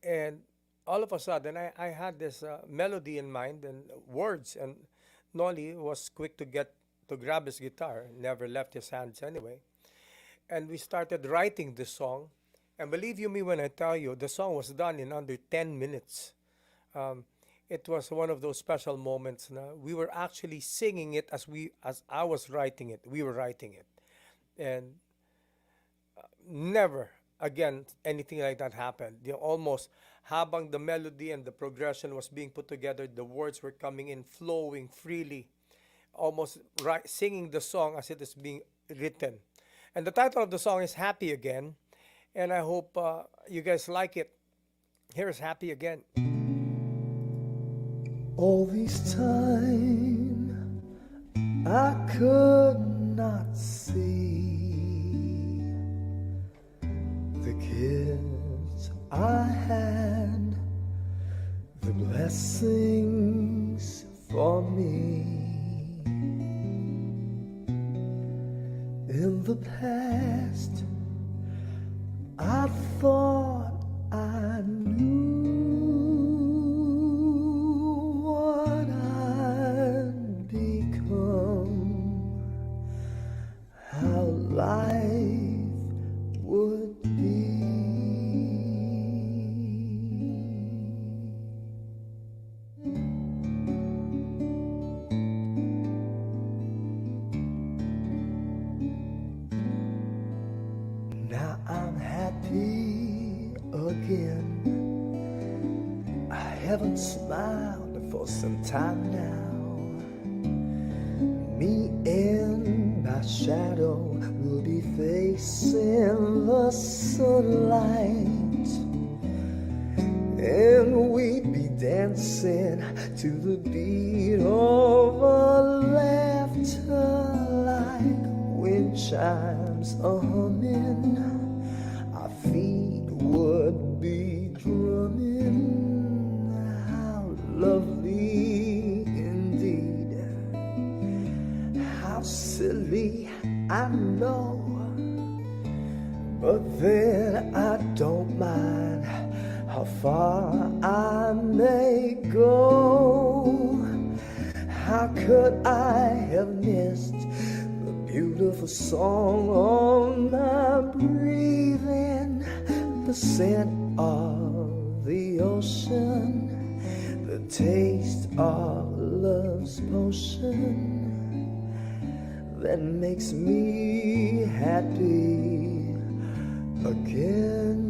S2: And all of a sudden, I had this melody in mind and words, and Nolly was quick to grab his guitar, never left his hands anyway. And we started writing this song. And believe you me when I tell you, the song was done in under 10 minutes. It was one of those special moments. We were actually singing it as I was writing it. We were writing it. And never again anything like that happened. Almost habang the melody and the progression was being put together, the words were coming in, flowing freely, almost singing the song as it is being written. And the title of the song is Happy Again. And I hope you guys like it. Here's Happy Again.
S3: All this time I could not see the kids I had, the blessings for me. In the past I thought I knew what I'd become, how life would be. Now I'm happy again. I haven't smiled for some time now. Me and my shadow will be facing the sunlight, and we'd be dancing to the beat of a laughter like wind chimes a humming. Our feet would be drumming. how far I may go. How could I have missed the beautiful song on my breathing, the scent of the ocean, the taste of love's potion that makes me happy again.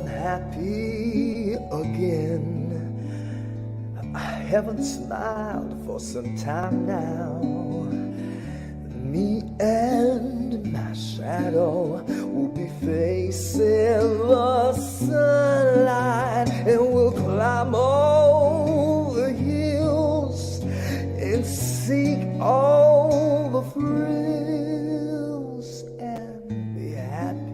S3: Happy again. I haven't smiled for some time now. Me and my shadow will be facing the sunlight, and we'll climb all the hills and seek all the thrills and be happy.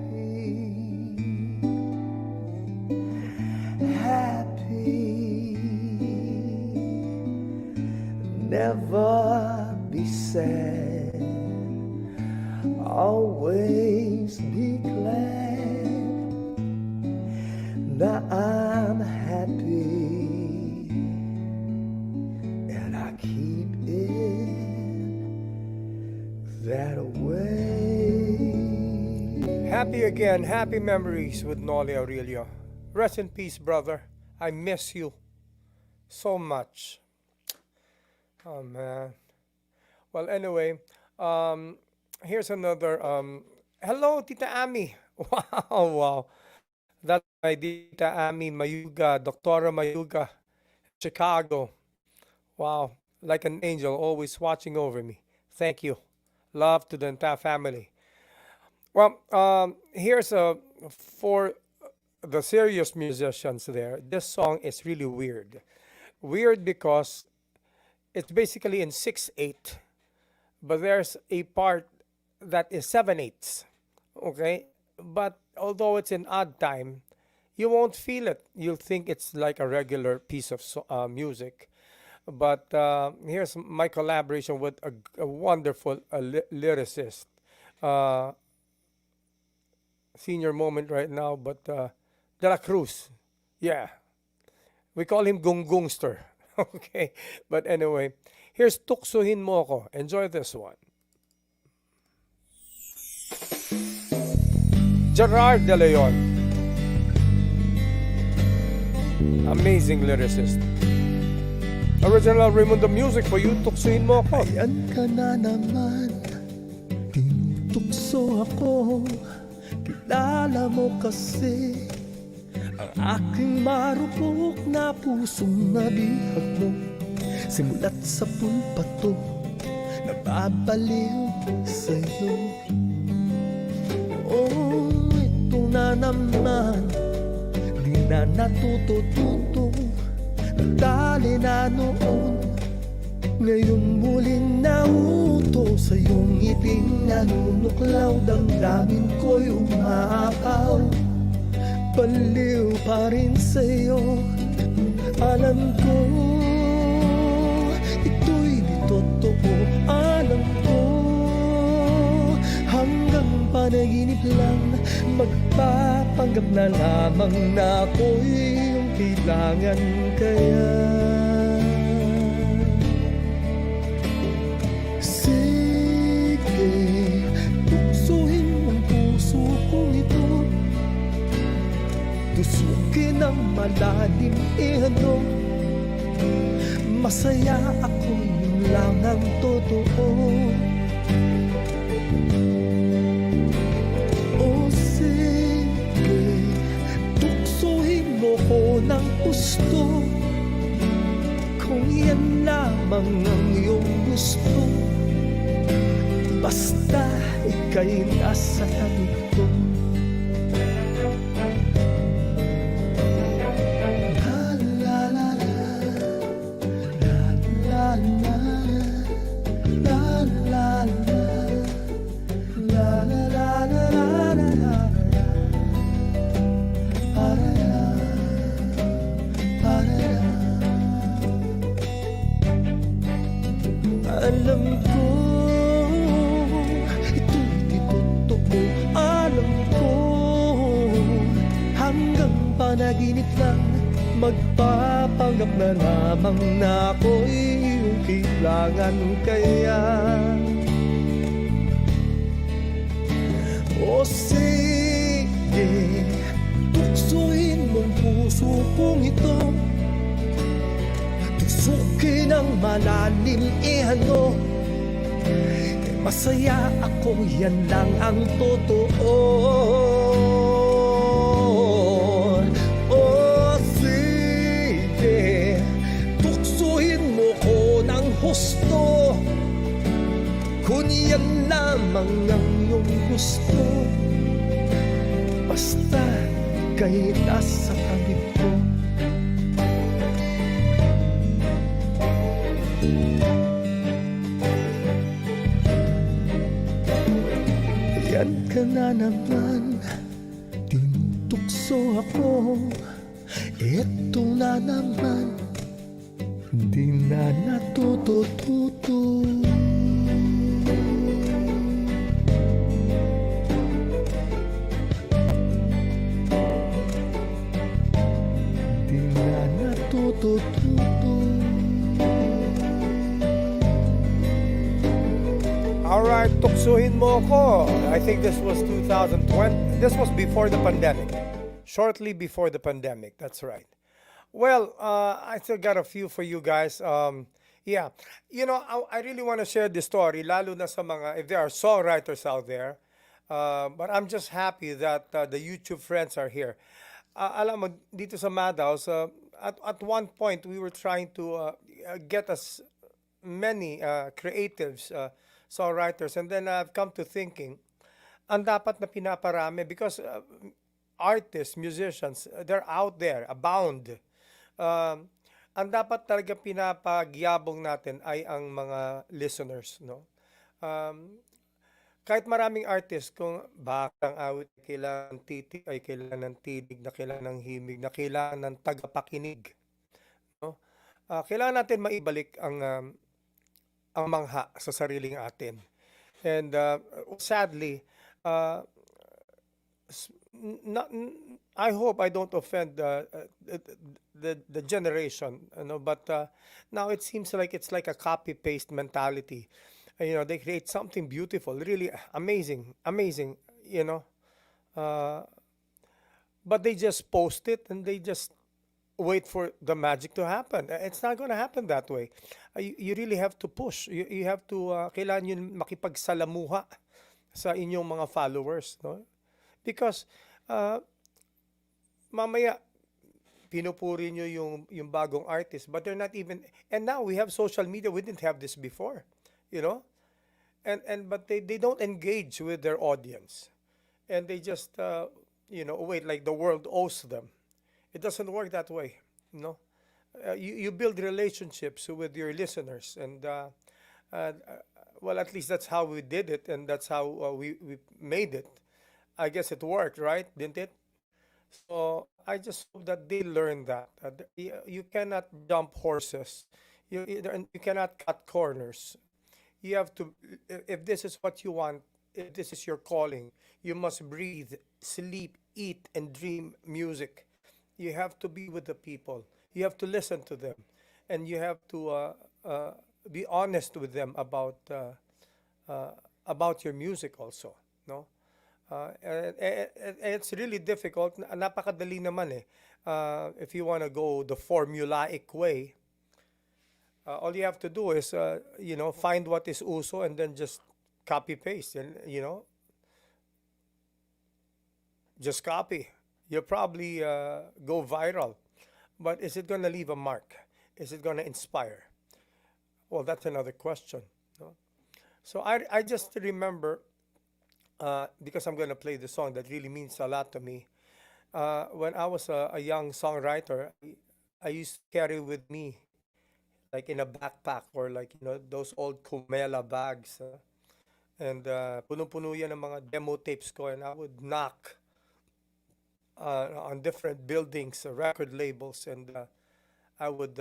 S3: Never be sad, always be glad that I'm happy, and I keep it that way.
S2: Happy again, happy memories with Noli Aurelio. Rest in peace, brother. I miss you so much. Oh man. Well, anyway, here's another. Hello, Tita Ami. Wow. That's my Tita Ami Mayuga, Doctora Mayuga, Chicago. Wow, like an angel, always watching over me. Thank you. Love to the entire family. Well, here's for the serious musicians there. This song is really weird. Weird because it's basically in 6/8, but there's a part that is 7/8. Okay, but although it's in odd time, you won't feel it. You'll think it's like a regular piece of music. But here's my collaboration with a wonderful lyricist. Senior moment right now, but De La Cruz. Yeah, we call him Gungungster. Okay, but anyway, here's Tuksuhin Mo Ko. Enjoy this one. Gerard De Leon. Amazing lyricist. Original Raymundo music for you, Tuksuhin Mo Ko.
S3: Ayan ka na naman, tinutukso ako. Kilala mo kasi ang aking marupok na pusong nabihag mo. Simulat sa pulpato, nababaliw sa'yo. Oh, ito na naman, di na natutututo. Nagdali na noon, ngayon muling nauto sa iyong ngiping nanunuklaw. Damdamin ko'y umaapaw, baliw pa rin sa'yo. Alam ko, ito'y di totoo. Alam ko, hanggang panaginip lang. Magpapanggap na lamang na ako'y iyong kailangan. Kaya sige, tuksuhin ang puso kong ito. Tusukin ang malalim ihano. Masaya ako, yun lang ang totoo. O sige, tuksuhin mo ko ng gusto. Kung yan lamang ang iyong gusto, ika'y nasa tabi ko. Alam ko, ito'y di totoo. Alam ko, hanggang panaginip lang, magpapanggap na lamang na ako'y iyong kailangan. Kaya o sige, tuksoin mong puso kong ito, tusukin ang malalim ihano. Masaya ako, yan lang ang totoo. O sige, tuksoin mo ko ng husto, kung yan lamang ang iyong gusto. Basta ika'y nasa tabi ko. Yan ka na naman, tinutukso ako. Eto na naman, di na natututo. Di na natututo.
S2: Alright, tuksuhin mo ko. I think this was 2020. This was before the pandemic. Shortly before the pandemic. That's right. Well, I still got a few for you guys. Yeah. You know, I really want to share this story, lalo na sa mga, if there are songwriters out there. But I'm just happy that the YouTube friends are here. Alam mo, dito sa Madhouse, at one point, we were trying to get as many creatives, songwriters, and then I've come to thinking, ang dapat na pinaparami, because artists, musicians, they're out there, abound. Ang dapat talaga pinapagyabong natin ay ang mga listeners, no? Kahit maraming artist, kung bakang awit kailangan ng titig, ay kailangan ng tidig, na kailangan ng himig, na kailangan ng tagapakinig, no? Kailangan natin maibalik ang mangha sa sariling atin. And sadly, I hope I don't offend the generation, you know, but now it seems like it's like a copy-paste mentality. You know, they create something beautiful, really amazing, you know. But they just post it and they just wait for the magic to happen. It's not going to happen that way. You really have to push. You have to, kailangan yun makipagsalamuha sa inyong mga followers, no? Because mamaya pinupuri nyo yung bagong artist, but they're not even, and now we have social media. We didn't have this before, you know. But they don't engage with their audience, and they just you know, wait like the world owes them. It doesn't work that way, you know. You build relationships with your listeners, and well, at least that's how we did it, and that's how we made it. I guess it worked, right? Didn't it? So I just hope that they learn that you cannot jump horses, you cannot cut corners. You have to, if this is what you want, if this is your calling, you must breathe, sleep, eat, and dream music. You have to be with the people. You have to listen to them, and you have to be honest with them about your music also. No, and it's really difficult. Napakadali naman eh. If you want to go the formulaic way, all you have to do is you know, find what is uso and then just copy paste, and you know, just copy. You'll probably go viral, but is it going to leave a mark? Is it going to inspire? Well, that's another question, no? So I just remember because I'm gonna play the song that really means a lot to me. When I was a young songwriter, I used to carry with me like in a backpack or like those old Kumela bags, and punong-puno yan ng mga demo tapes ko, and I would knock on different buildings, record labels, and I would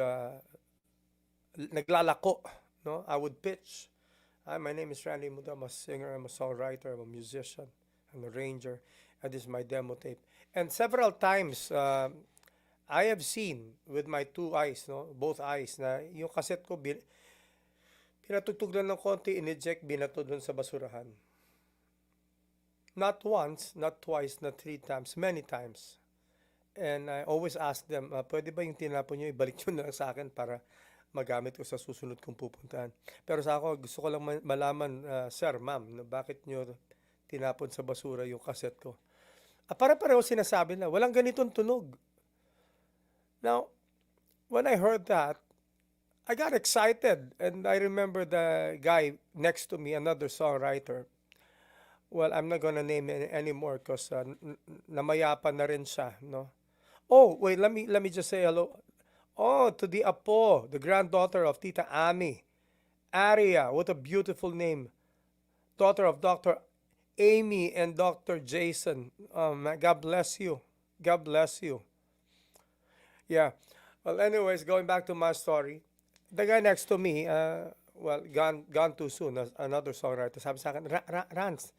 S2: naglalako, no? I would pitch. Hi, my name is Randy Muda. I'm a singer, I'm a songwriter, I'm a musician, I'm a arranger, and this is my demo tape. And several times, I have seen with my two eyes, no, both eyes, na yung cassette ko, pinatugtog lang ng konti, ineject, binato dun sa basurahan. Not once, not twice, not three times, many times. And I always ask them, pwede ba yung tinapon nyo, ibalik nyo na lang sa akin para magamit ko sa susunod kong pupuntahan. Pero sa ako, gusto ko lang malaman, sir, ma'am, na bakit nyo tinapon sa basura yung cassette ko. Para-pareho sinasabi na, walang ganitong tunog. Now, when I heard that, I got excited. And I remember the guy next to me, another songwriter. Well, I'm not gonna name it anymore because namayapan na rin siya, no? Oh, wait, let me just say hello. Oh, to the Apo, the granddaughter of Tita Ami. Aria, what a beautiful name. Daughter of Dr. Amy and Dr. Jason. God bless you. God bless you. Yeah. Well, anyways, going back to my story, the guy next to me, well, gone too soon, another songwriter, sabi sa akin, Rans,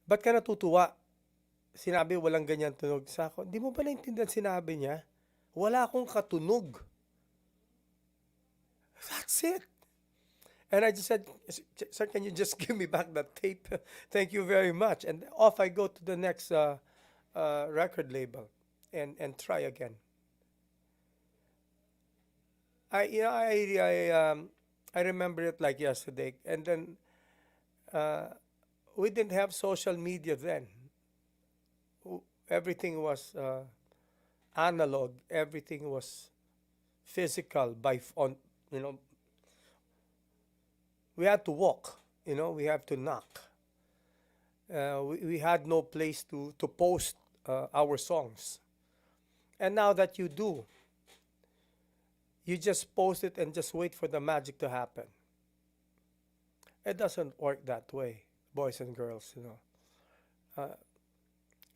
S2: ba't ka natutuwa? Sinabi, walang ganyan tunog. Sa ako, di mo ba naintindihan sinabi niya? Wala akong katunog. That's it. And I just said, sir, can you just give me back that tape? Thank you very much. And off I go to the next record label and try again. I remember it like yesterday. And then we didn't have social media then. Everything was analog. Everything was physical. We had to walk. We have to knock. We had no place to post our songs. And now that you do, you just post it and just wait for the magic to happen. It doesn't work that way, boys and girls.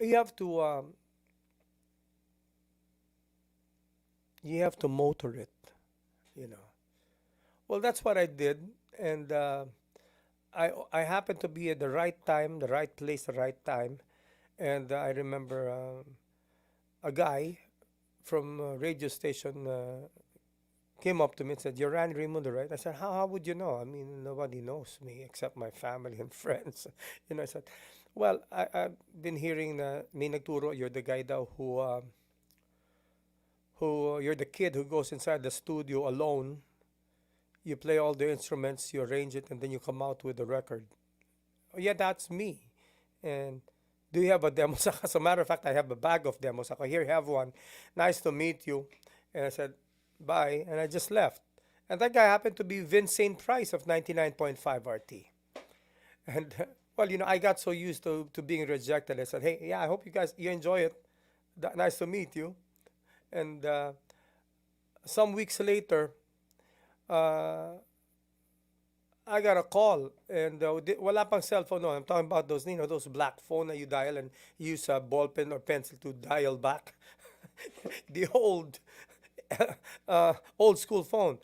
S2: You have to motor it. Well, that's what I did, and I happened to be at the right time, the right place, the right time, and I remember a guy from a radio station came up to me and said, "You're Randy Raymundo, right?" I said, how would you know? I mean, nobody knows me except my family and friends. I said, well, I've been hearing may nagturo, you're the guy daw who you're the kid who goes inside the studio alone. You play all the instruments, you arrange it, and then you come out with a record. Oh, yeah, that's me. And do you have a demo? As a matter of fact, I have a bag of demos. I go, here, have one. Nice to meet you. And I said, bye. And I just left. And that guy happened to be Vincent Price of 99.5 RT. And, well, I got so used to being rejected. I said, hey, yeah, I hope you enjoy it. Nice to meet you. And some weeks later, I got a call, and wala pang cell phone. No, I'm talking about those, those black phone that you dial and use a ball pen or pencil to dial back. The old school phone.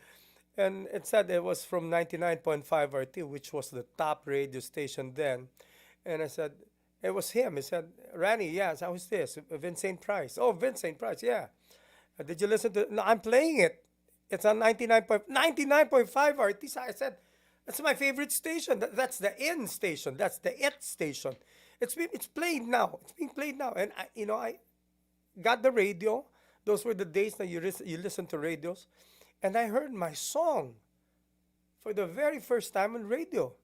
S2: And it said it was from 99.5 RT, which was the top radio station then. And I said, it was him. He said, Randy, yes, how is this? Vincent Price. Oh, Vincent Price, yeah. Did you listen to it? No, I'm playing it. It's on 99.5 RT. I said, that's my favorite station. That's the in station. That's the it station. It's played now. It's being played now. And I got the radio. Those were the days that you listen to radios. And I heard my song for the very first time on radio.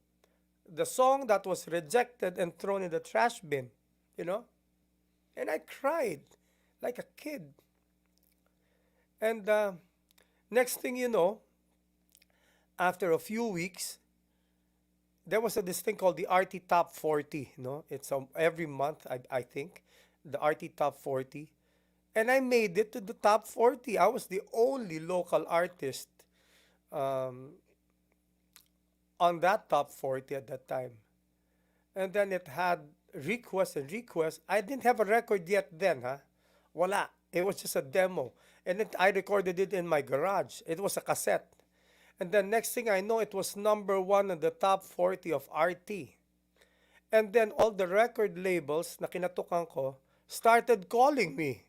S2: The song that was rejected and thrown in the trash bin, And I cried like a kid. And next thing you know, after a few weeks, there was this thing called the RT Top 40. No, it's every month, I think, the RT Top 40, and I made it to the top 40. I was the only local artist um, on that top 40 at that time. And then it had requests and requests. I didn't have a record yet then, huh? Wala. It was just a demo. And then I recorded it in my garage. It was a cassette. And then next thing I know, it was number one in the top 40 of RT. And then all the record labels na kinatukan ko started calling me.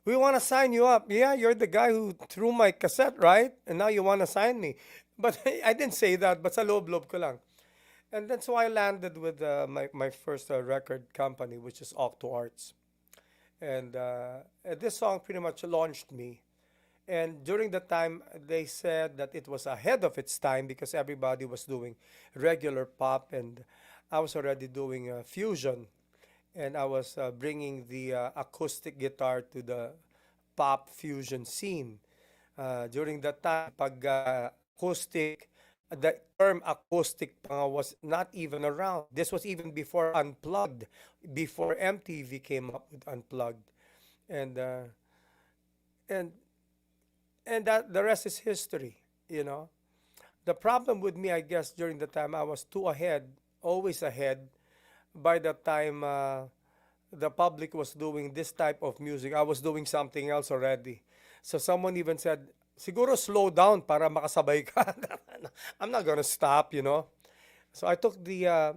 S2: We want to sign you up. Yeah, you're the guy who threw my cassette, right? And now you want to sign me. But I didn't say that, but sa loob-loob ko lang. And then so I landed with my first record company, which is Octo Arts. And this song pretty much launched me. And during the time, they said that it was ahead of its time because everybody was doing regular pop, and I was already doing fusion, and I was bringing the acoustic guitar to the pop fusion scene. During that time, pag acoustic, the term acoustic pa nga was not even around. This was even before Unplugged, before MTV came up with Unplugged, and uh, and and that the rest is history. You know, the problem with me, I guess, during the time I was too ahead, always ahead. By the time the public was doing this type of music, I was doing something else already. So someone even said, siguro slow down para makasabay ka. I'm not gonna stop, you know. So I took the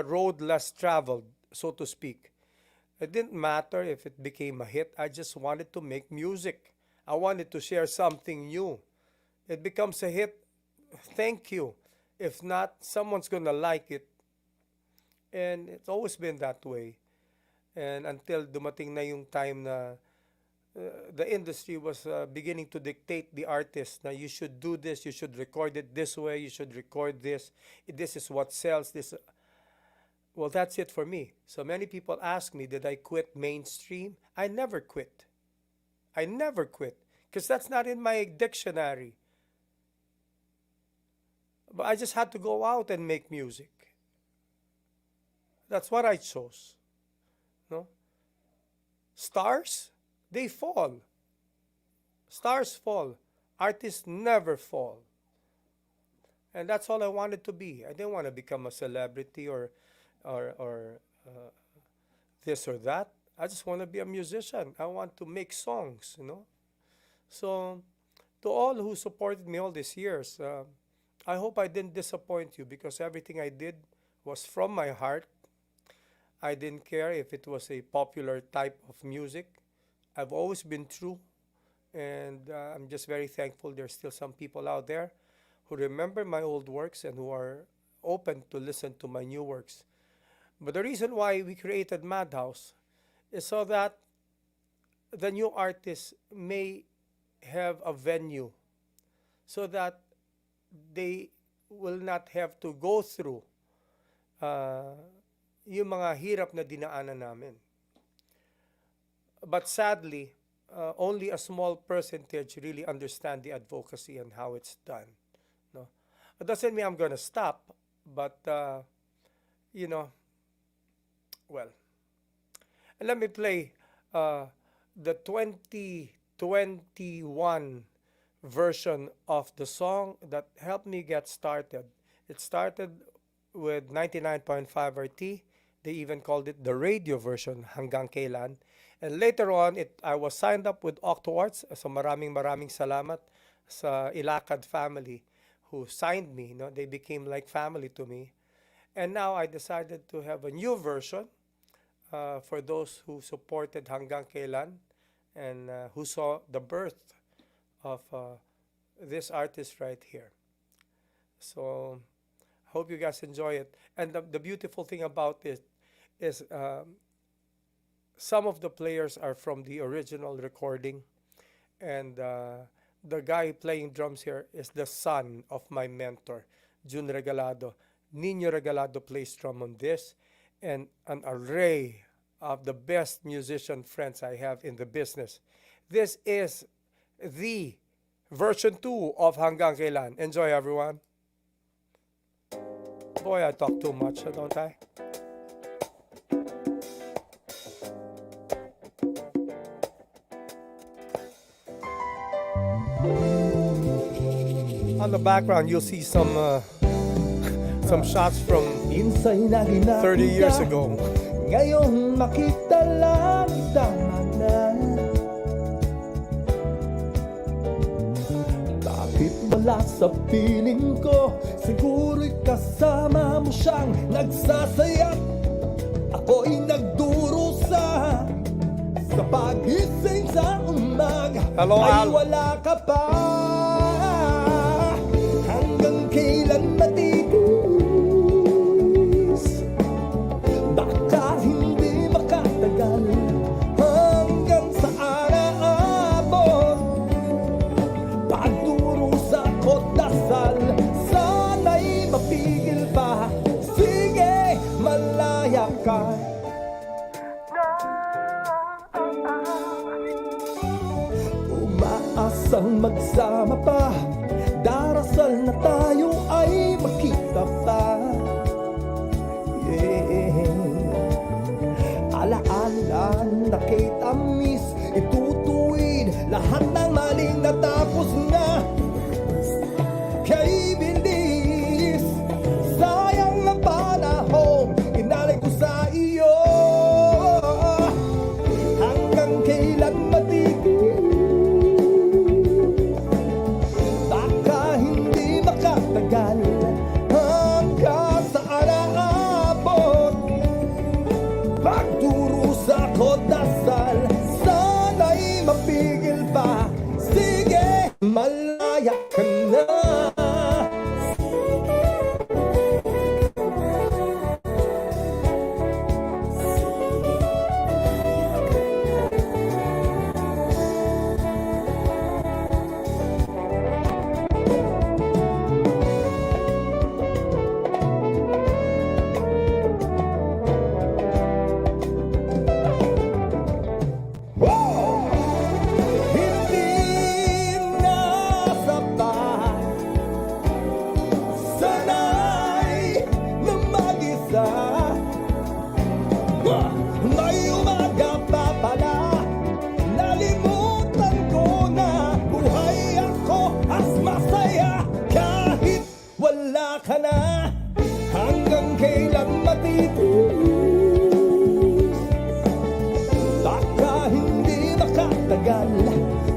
S2: road less traveled, so to speak. It didn't matter if it became a hit. I just wanted to make music. I wanted to share something new. It becomes a hit. Thank you. If not, someone's gonna like it. And it's always been that way. And until dumating na yung time na the industry was beginning to dictate the artist. Now you should do this, you should record it this way, you should record this. This is what sells. This. Well, that's it for me. So many people ask me, did I quit mainstream? I never quit. I never quit because that's not in my dictionary. But I just had to go out and make music. That's what I chose. No? Stars, they fall. Stars fall. Artists never fall. And that's all I wanted to be. I didn't want to become a celebrity or this or that. I just want to be a musician. I want to make songs, you know. So, to all who supported me all these years, I hope I didn't disappoint you because everything I did was from my heart. I didn't care if it was a popular type of music. I've always been true, and I'm just very thankful there's still some people out there who remember my old works and who are open to listen to my new works. But the reason why we created Madhouse is so that the new artists may have a venue so that they will not have to go through yung mga hirap na dinaanan namin. But sadly, only a small percentage really understand the advocacy and how it's done. No, it doesn't mean I'm gonna stop, but you know, well. And let me play the 2021 version of the song that helped me get started. It started with 99.5 RT. They even called it the radio version, Hanggang Kailan. And later on, I was signed up with Octo Arts. So maraming salamat sa Ilacad family who signed me. No? They became like family to me. And now I decided to have a new version for those who supported Hanggang Kailan and who saw the birth of this artist right here. So I hope you guys enjoy it. And the beautiful thing about it is some of the players are from the original recording. And the guy playing drums here is the son of my mentor, Jun Regalado. Nino Regalado plays drum on this. And an array of the best musician friends I have in the business. This is the version 2 of Hanggang Kailan. Enjoy, everyone. Boy, I talk too much, don't I? On the background, you'll see some shots from
S3: Minsa'y
S2: 30 years ago.
S3: Ngayon makita lang tama na. Bakit wala sa piling ko? Siguro'y kasama mo siyang nagsasaya. Ako'y nagdurusa sa pagising sa umaga.
S2: Hello,
S3: ay
S2: Al.
S3: wala ka pa. Hanggang kailan matitis? Baka hindi makatagal. Hanggang sa araabot. Pagdurusa ko't dasal, sana'y mapigil pa. Sige, malaya ka. Umaasang magsama pa, darasal na tayo ay makita pa. Alaala na kay tamis, itutuwid lahat ng maling natapos na. Kay bilis, sayang ang panahon, inalay ko sa iyo. Hanggang kailan matigil? Baka hindi makatagal. Hanggang sa araabot. Pagdurusa ko't dasal, sana'y mapigil pa. Sige, malaya ka na. Hindi na sapat, sana'y na mag-isa. May umaga pa pala, nalimutan ko na buhay ako as masaya kahit wala ka na. Hanggang kailan matitis? Baka hindi makatagal.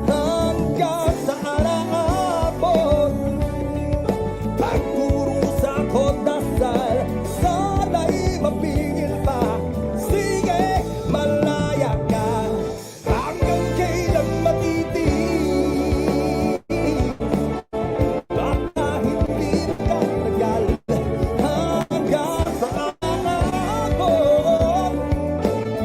S3: Hanggang sa araabot. Pagdurusa ko't dasal, sana'y mapigil pa. Sige, malaya ka. Hanggang kailan matitis? Baka hindi makatagal. Hanggang sa araabot.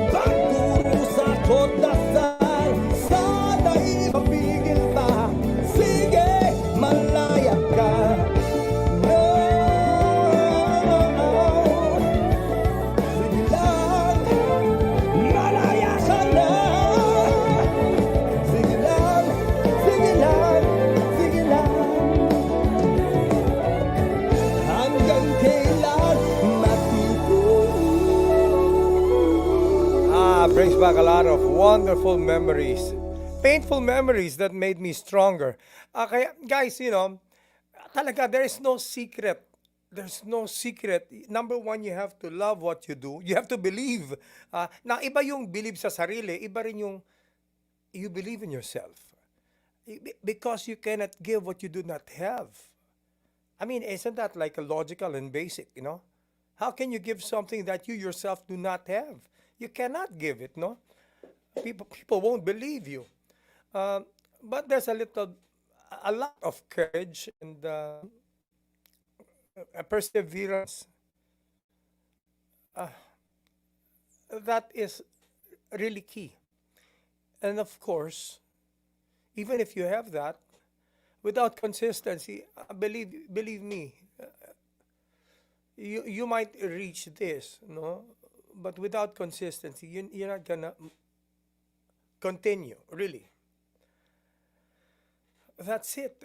S3: Pagdurusa ko't dasal, sana'y mapigil pa. Sige, malaya ka. No. Sige lang, malaya ka na. Sige lang, sige lang, sige lang. Hanggang kailan matitis?
S2: Brings back a lot of wonderful memories. Painful memories that made me stronger. Kaya, guys, talaga, there is no secret. There's no secret. Number one, you have to love what you do. You have to believe. Na iba yung believe sa sarili, iba rin yung you believe in yourself. Because you cannot give what you do not have. I mean, isn't that like a logical and basic, How can you give something that you yourself do not have? You cannot give it, no? People won't believe you. But there's a lot of courage and a perseverance that is really key. And of course, even if you have that, without consistency, believe me, you might reach this, no? But without consistency, you're not gonna continue, really. That's it.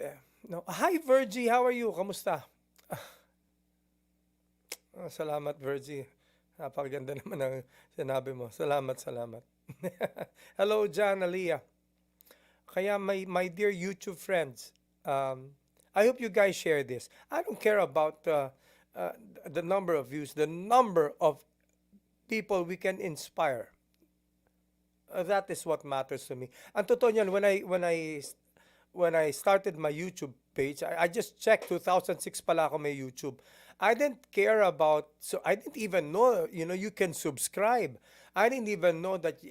S2: No. Hi, Virgie. How are you? Kamusta? Salamat, Virgie. Napakaganda naman ang sinabi mo. Salamat, salamat. Hello, Jan Aliyah. Kaya my dear YouTube friends, I hope you guys share this. I don't care about uh, the number of views, the number of people we can inspire. That is what matters to me. Ang totoo niyan, when I started my YouTube page, I just checked 2006 pala ako may YouTube. I didn't care about, so I didn't even know, you can subscribe. I didn't even know that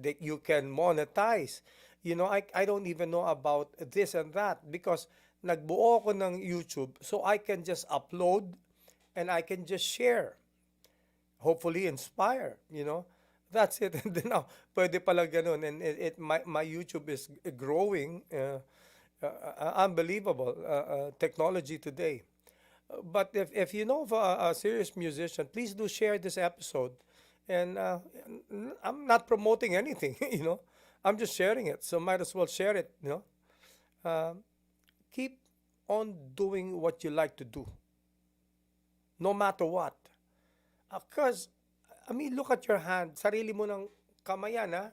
S2: that you can monetize. I don't even know about this and that because nagbuo ako ng YouTube so I can just upload and I can just share. Hopefully inspire. That's it. And then now, pwede pala ganun. And my YouTube is growing. Unbelievable technology today. But if you know of a serious musician, please do share this episode. And I'm not promoting anything. I'm just sharing it. So might as well share it. Keep on doing what you like to do, no matter what. Because, look at your hand. Sarili mo ng kamayan, ha?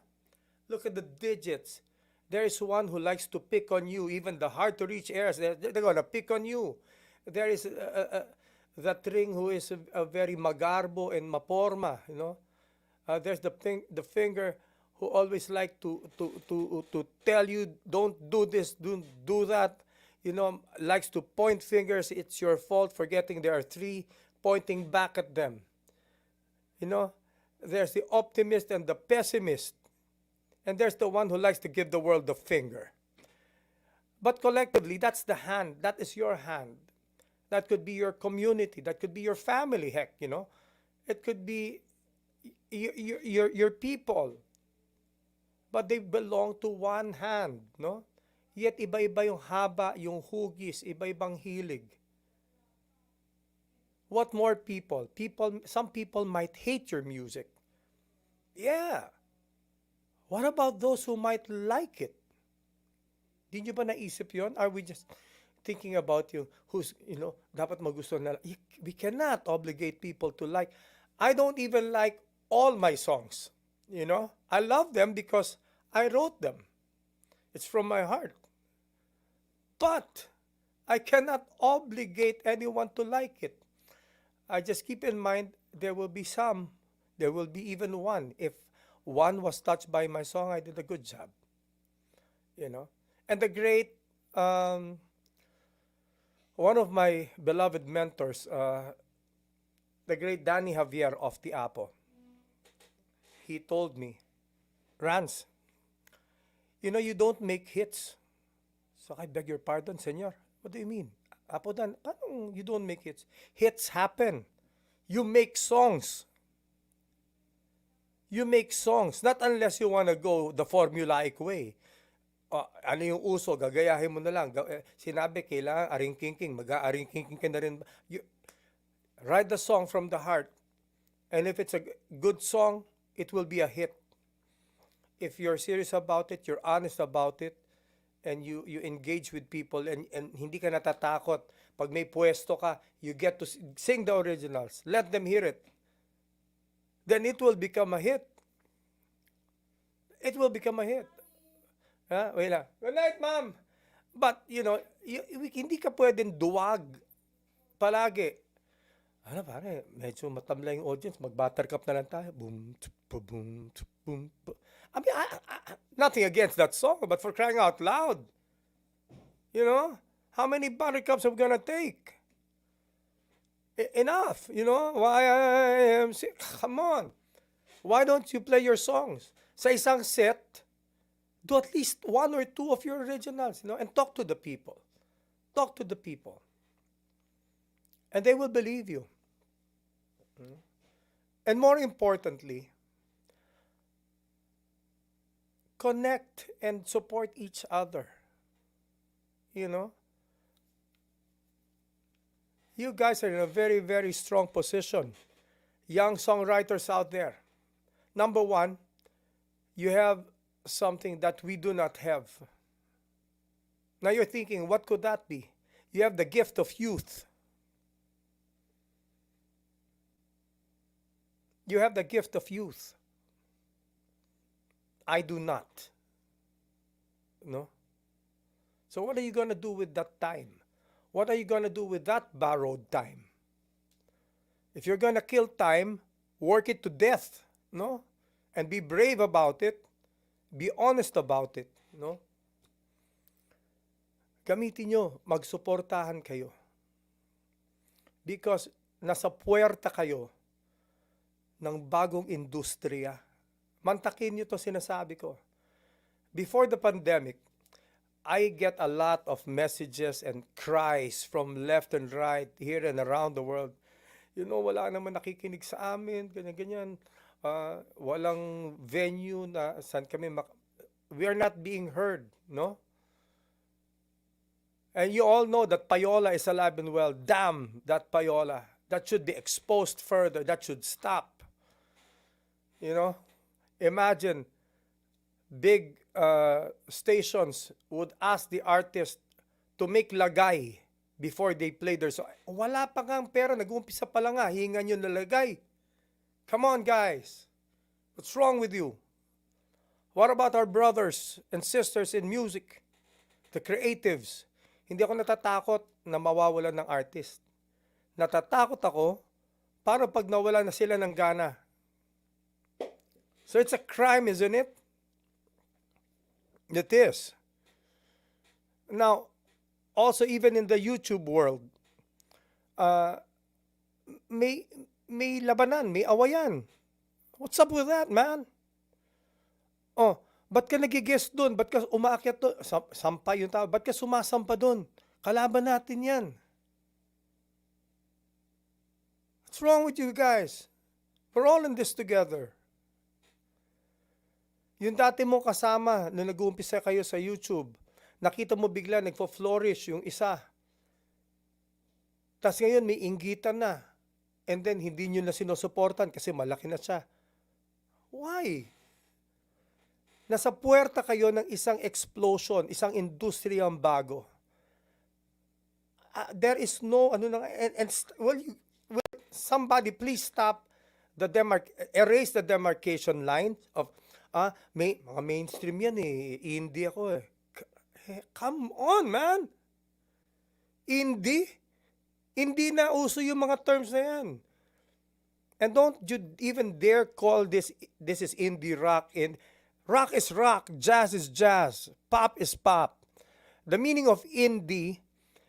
S2: Look at the digits. There is one who likes to pick on you. Even the hard-to-reach areas, they're going to pick on you. There is that ring who is a very magarbo and maporma, there's the finger who always like to tell you, don't do this, don't do that. Likes to point fingers. It's your fault, forgetting there are three pointing back at them. There's the optimist and the pessimist. And there's the one who likes to give the world the finger. But collectively, that's the hand. That is your hand. That could be your community. That could be your family, heck, It could be your people. But they belong to one hand, no? Yet iba-iba yung haba, yung hugis, iba-ibang hilig. What more people? Some people might hate your music. Yeah. What about those who might like it? Di nyo ba naisip yon? Are we just thinking about you who's, dapat magustuhan na? We cannot obligate people to like. I don't even like all my songs. I love them because I wrote them. It's from my heart. But I cannot obligate anyone to like it. I just keep in mind there will be some, there will be even one. If one was touched by my song, I did a good job. And the great, one of my beloved mentors, the great Danny Javier of the Apo, he told me, Rans, you don't make hits. So I beg your pardon, senor. What do you mean? Apo Dan, paano you don't make hits? Hits happen. You make songs. You make songs. Not unless you want to go the formulaic way. Ano yung uso, gagayahin mo na lang. Sinabi, kailangan aring-kingking. Mag-aaring-kingking ka na rin. Write the song from the heart. And if it's a good song, it will be a hit. If you're serious about it, you're honest about it, and you engage with people, and hindi ka natatakot. Pag may pwesto ka, you get to sing the originals. Let them hear it. Then it will become a hit. It will become a hit. Wait lang. Good night, ma'am. But, hindi ka pwedeng duwag palagi. Pare, medyo matamla yung audience. Mag-buttercup na lang tayo. Boom, boom, boom. Nothing against that song, but for crying out loud. How many buttercups are we gonna take? Enough, Why I am sick. Come on. Why don't you play your songs? Sa isang set, do at least one or two of your originals, and talk to the people. Talk to the people. And they will believe you. And more importantly, connect and support each other. You guys are in a very, very strong position. Young songwriters out there. Number one, you have something that we do not have. Now you're thinking, what could that be? You have the gift of youth. You have the gift of youth. I do not. No? So what are you going to do with that time? What are you going to do with that borrowed time? If you're going to kill time, work it to death, no? And be brave about it. Be honest about it, no? Gamitin nyo, magsuportahan kayo. Because nasa puwerta kayo ng bagong industriya. Mantakin nyo to sinasabi ko. Before the pandemic, I get a lot of messages and cries from left and right, here and around the world. You know, wala naman nakikinig sa amin, ganyan-ganyan. Walang venue na saan kami we are not being heard, no? And you all know that payola is alive and well. Damn that payola. That should be exposed further. That should stop. You know? Imagine big stations would ask the artist to make lagay before they play their song. Wala pa nga ang pera. Nag-uumpisa pa lang nga. Hingan nyo na lagay. Come on, guys. What's wrong with you? What about our brothers and sisters in music? The creatives. Hindi ako natatakot na mawawalan ng artist. Natatakot ako para pag nawala na sila ng gana. So it's a crime, isn't it? It is. Now, also even in the YouTube world, may labanan, may awayan. What's up with that, man? Oh, ba't ka nagigest doon? Ba't ka umaakyat doon? Sampay yung tao. Ba't ka sumasampa doon? Kalaban natin yan. What's wrong with you guys? We're all in this together. Yung dati mo kasama na nag-uumpisa kayo sa YouTube, nakita mo bigla nagpo-flourish yung isa. Tapos ngayon may inggitan na. And then hindi nyo na sinusuportan kasi malaki na siya. Why? Nasa puwerta kayo ng isang explosion, isang industriyang bago. There is no, somebody please stop erase the demarcation line of, mga mainstream yan indie ako Come on, man! Indie? Hindi na uso yung mga terms na yan. And don't you even dare call this is indie rock. Rock is rock, jazz is jazz, pop is pop. The meaning of indie,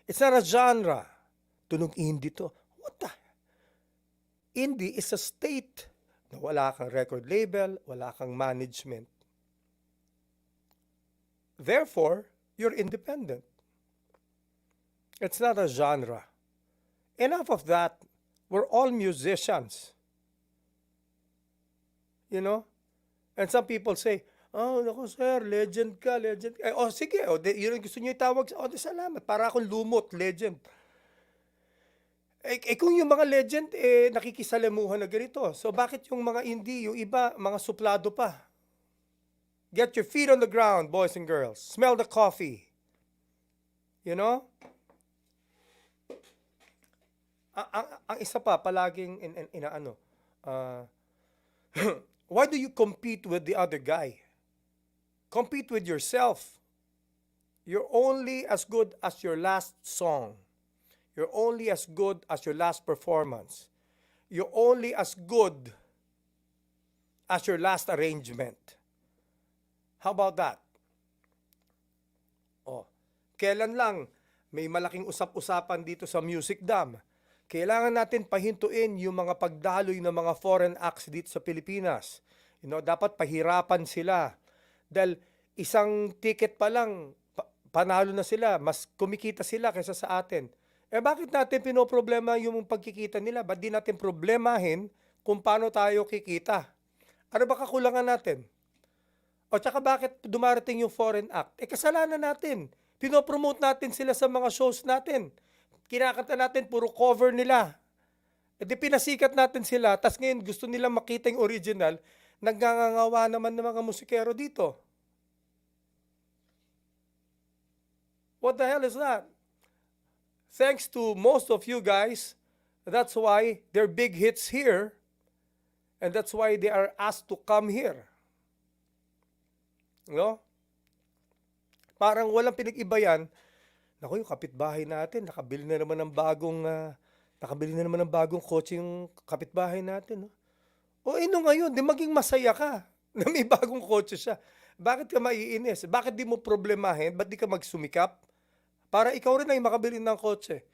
S2: it's not a genre. Tunog indie to. What the? Indie is a state na wala kang record label, wala kang management. Therefore, you're independent. It's not a genre. Enough of that. We're all musicians. You know? And some people say, oh, naku sir, legend ka, legend ka. Oh, sige, yun ang gusto nyo itawag. Oh, salamat, para akong lumot, legend. Kung yung mga legend, nakikisalamuhan na ganito. So, bakit yung mga indie, yung iba, mga suplado pa? Get your feet on the ground, boys and girls. Smell the coffee. You know? Ang isa pa, palaging inaano, why do you compete with the other guy? Compete with yourself. You're only as good as your last song. You're only as good as your last performance. You're only as good as your last arrangement. How about that? Oh, kailan lang may malaking usap-usapan dito sa Music Dam? Kailangan natin pahintuin yung mga pagdaloy ng mga foreign acts dito sa Pilipinas. You know, dapat pahirapan sila. Dahil isang ticket pa lang, panalo na sila. Mas kumikita sila kaysa sa atin. Bakit natin pinoproblema yung pagkikita nila? Ba't di natin problemahin kung paano tayo kikita? Ano ba kakulangan natin? O tsaka bakit dumarating yung foreign act? Kasalanan natin. Pinopromote natin sila sa mga shows natin. Kinakanta natin, puro cover nila. Di pinasikat natin sila, tas ngayon gusto nila makita yung original, nagngangawa naman ng mga musikero dito. What the hell is that? Thanks to most of you guys, that's why they're big hits here, And that's why they are asked to come here. No? Parang walang pinag-iba yan. Naku, yung kapitbahay natin, nakabili na naman ng bagong kotse yung kapitbahay natin. No? O ngayon, di maging masaya ka na may bagong kotse siya. Bakit ka maiinis? Bakit di mo problemahin? Ba't di ka magsumikap? Para ikaw rin ay makabili ng kotse.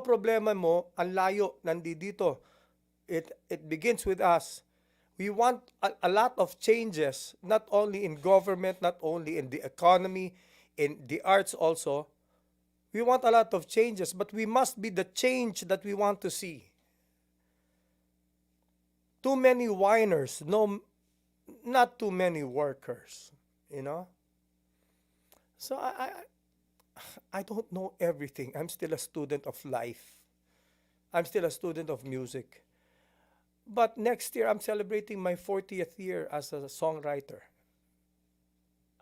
S2: Problema mo, ang layo, nandito. It begins with us. We want a lot of changes, not only in government, not only in the economy, in the arts also. We want a lot of changes, but we must be the change that we want to see. Too many whiners, not too many workers, you know? So I don't know everything. I'm still a student of life. I'm still a student of music. But next year, I'm celebrating my 40th year as a songwriter.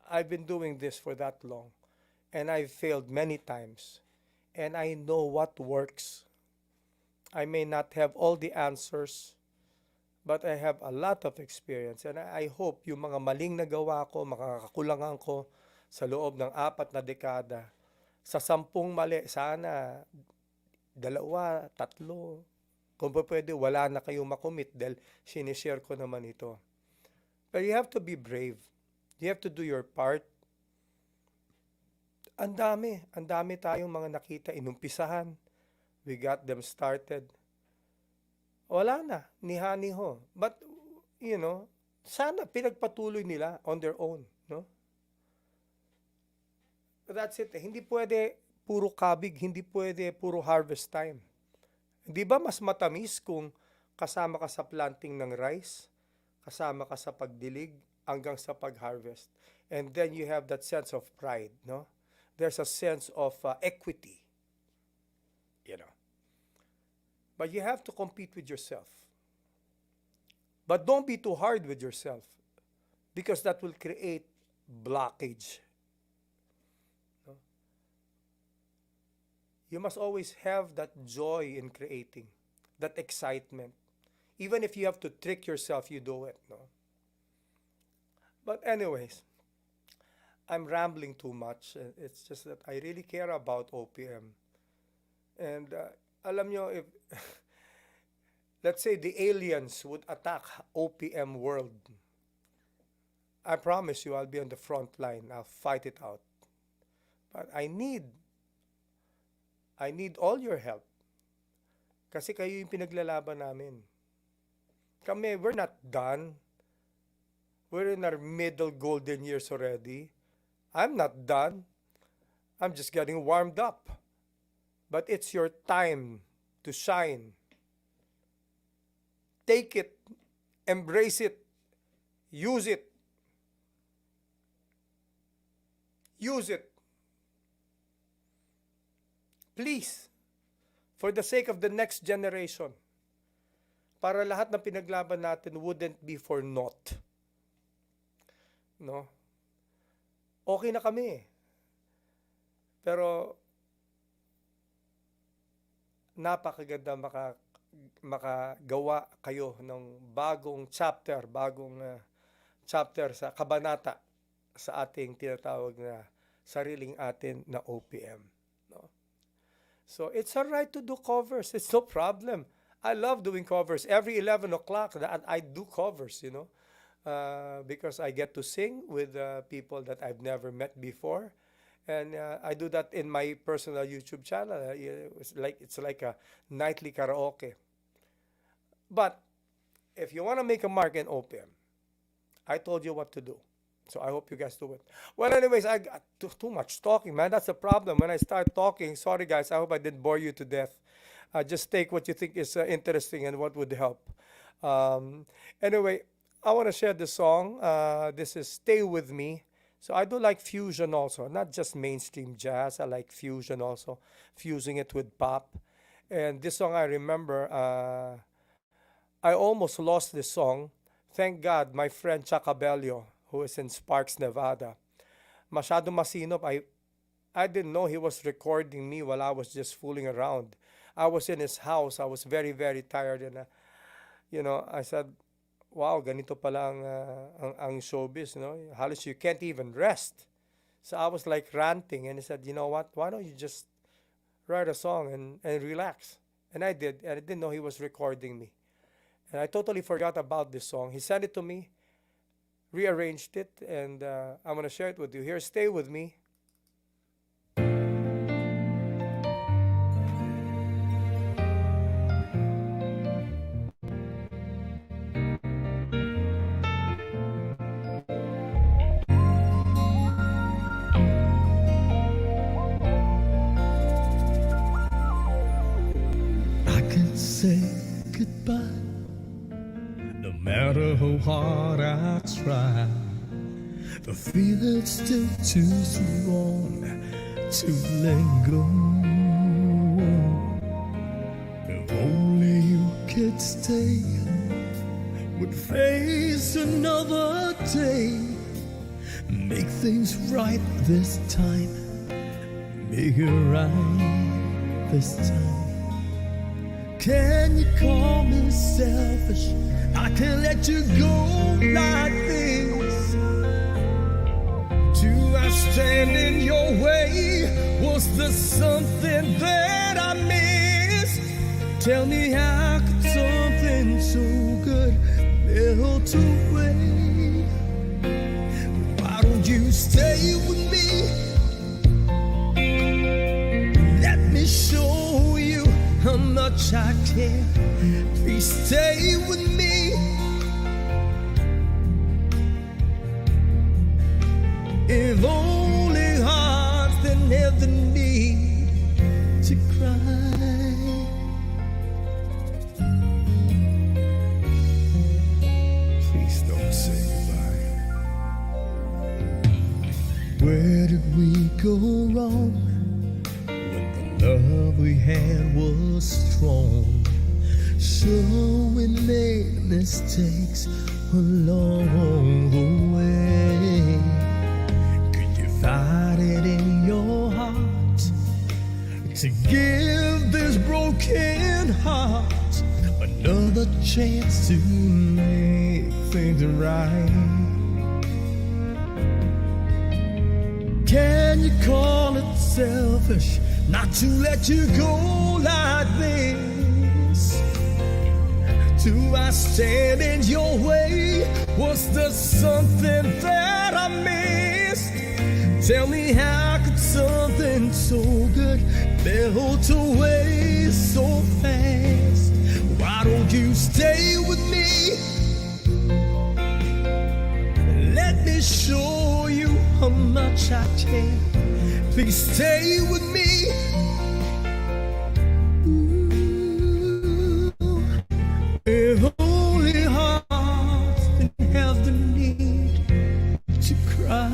S2: I've been doing this for that long. And I've failed many times. And I know what works. I may not have all the answers, but I have a lot of experience. And I hope yung mga maling nagawa ko, makakakulangan ko sa loob ng 4 na dekada, sa 10 mali, sana 2, 3, kung pwede, wala na kayong makomit dahil sinishare ko naman ito. But you have to be brave. You have to do your part. Ang dami tayong mga nakita, inumpisahan. We got them started. Wala na, niha-niho. But, sana pinagpatuloy nila on their own, no? But that's it. Hindi pwede puro kabig, hindi pwede puro harvest time. Di ba mas matamis kung kasama ka sa planting ng rice, kasama ka sa pagdilig, hanggang sa pag-harvest. And then you have that sense of pride, no? There's a sense of equity, But you have to compete with yourself. But don't be too hard with yourself, because that will create blockage. No? You must always have that joy in creating, that excitement. Even if you have to trick yourself, you do it. No? But anyways, I'm rambling too much. It's just that I really care about OPM. And alam nyo, if let's say the aliens would attack OPM world, I promise you I'll be on the front line. I'll fight it out. But I need all your help. Kasi kayo yung pinaglalaban namin. Kami, we're not done. We're in our middle golden years already. I'm not done. I'm just getting warmed up. But it's your time to shine. Take it, embrace it, use it. Use it. Please, for the sake of the next generation, para lahat ng pinaglaban natin wouldn't be for naught. No? Okay na kami. Pero napakaganda makagawa kayo ng bagong chapter sa kabanata sa ating tinatawag na sariling atin na OPM. No? So it's all right to do covers. It's no problem. I love doing covers. Every 11 o'clock I do covers, because I get to sing with people that I've never met before. And I do that in my personal YouTube channel. It's like a nightly karaoke. But if you want to make a mark in OPM, I told you what to do. So I hope you guys do it. Well, anyways, I got too much talking, man. That's the problem. When I start talking, sorry guys, I hope I didn't bore you to death. Just take what you think is interesting and what would help. Anyway, I want to share this song. This is Stay With Me. So I do like fusion also, not just mainstream jazz. I like fusion also, fusing it with pop. And this song I remember, I almost lost this song. Thank God, my friend Chacabello, who is in Sparks, Nevada, masyado masinop. I didn't know he was recording me while I was just fooling around. I was in his house. I was very, very tired. And, I said, wow, ganito pala ang showbiz, no? Halos you can't even rest. So I was like ranting, and he said, you know what? Why don't you just write a song and relax? And I did, and I didn't know he was recording me. And I totally forgot about this song. He sent it to me, rearranged it, and I'm gonna share it with you. Here, stay with me.
S3: I can say goodbye, no matter how hard I try. The feeling's still too strong to let go. If only you could stay, would face another day. Make things right this time, make it right this time. Can you call me selfish? I can't let you go like this. Do I stand in your way? Was there something that I missed? Tell me, how could something so good melt away? Why don't you stay with me? Let me show you how much I care. Please stay with me. If only hearts that have the need to cry. Please don't say goodbye. Where did we go wrong? Love we had was strong, sure we made mistakes along the way. Could you find it in your heart to give this broken heart another chance to make things right? Can you call it selfish not to let you go like this? Do I stand in your way? Was there something that I missed? Tell me, how could something so good melt away so fast? Why don't you stay with me? Let me show you how much I care. Please stay with me. If only hearts didn't have the need to cry.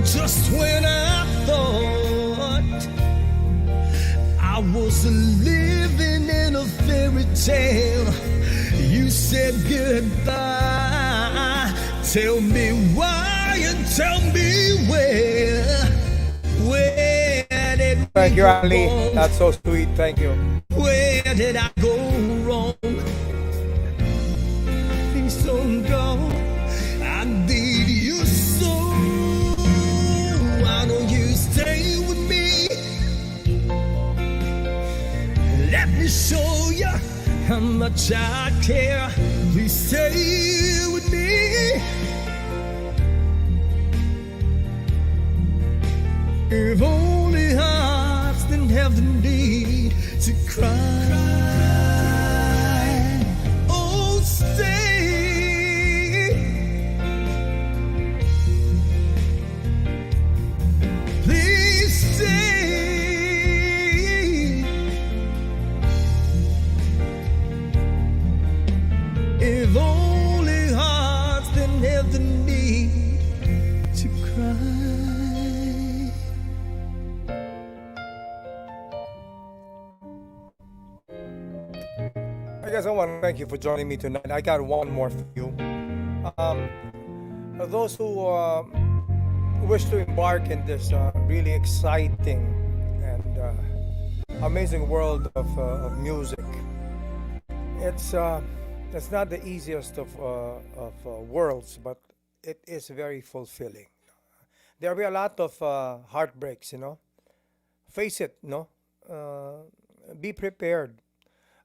S3: Just when I thought I was living in a fairy tale, you said goodbye. Tell me why and tell me where. Where did
S2: Thank
S3: we
S2: you,
S3: go
S2: Ali.
S3: wrong?
S2: That's so sweet. Thank you.
S3: Where did I go wrong? Please don't go. I need you so. Why don't you stay with me? Let me show you how much I care. Please stay with me. If only hearts didn't have the need to cry. Oh, stay. Please
S2: I guess I want to thank you for joining me tonight. I got one more for you. Um, those who wish to embark in this really exciting and amazing world of music, it's not the easiest of worlds, but it is very fulfilling. There will be a lot of heartbreaks, Face it, no. Be prepared.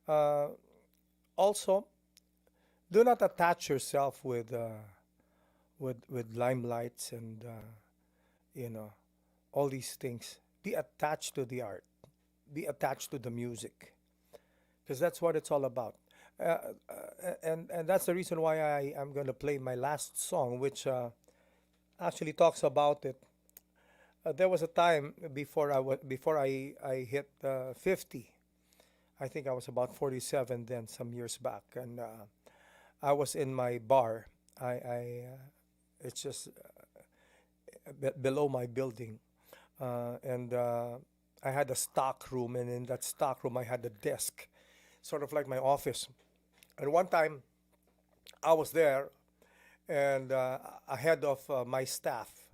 S2: Uh, Also, do not attach yourself with limelights and you know all these things. Be attached to the art. Be attached to the music, because that's what it's all about. And that's the reason why I am going to play my last song, which actually talks about it. There was a time before I hit 50. I think I was about 47 then, some years back, and I was in my bar. It's just below my building, and I had a stock room, and in that stock room I had a desk, sort of like my office. And one time I was there, and ahead of my staff,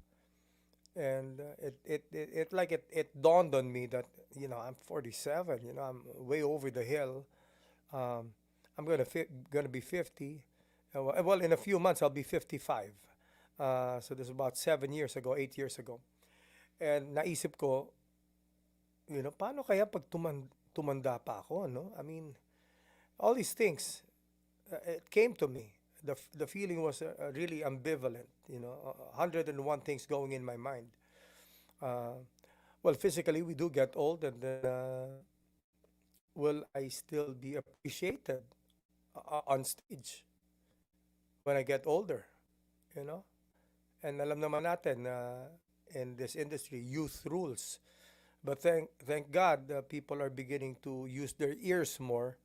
S2: and it dawned on me that I'm 47. I'm way over the hill. um, I'm gonna be 50. Well, in a few months I'll be 55. So this is about 7 years ago, 8 years ago. And naisip ko, paano kaya pag tumanda pa ako, no? I mean, all these things, it came to me. The feeling was really ambivalent, 101 things going in my mind. Uh, well, physically, we do get old, and then will I still be appreciated on stage when I get older, you know? And alam naman natin na in this industry, youth rules. But thank God, people are beginning to use their ears more,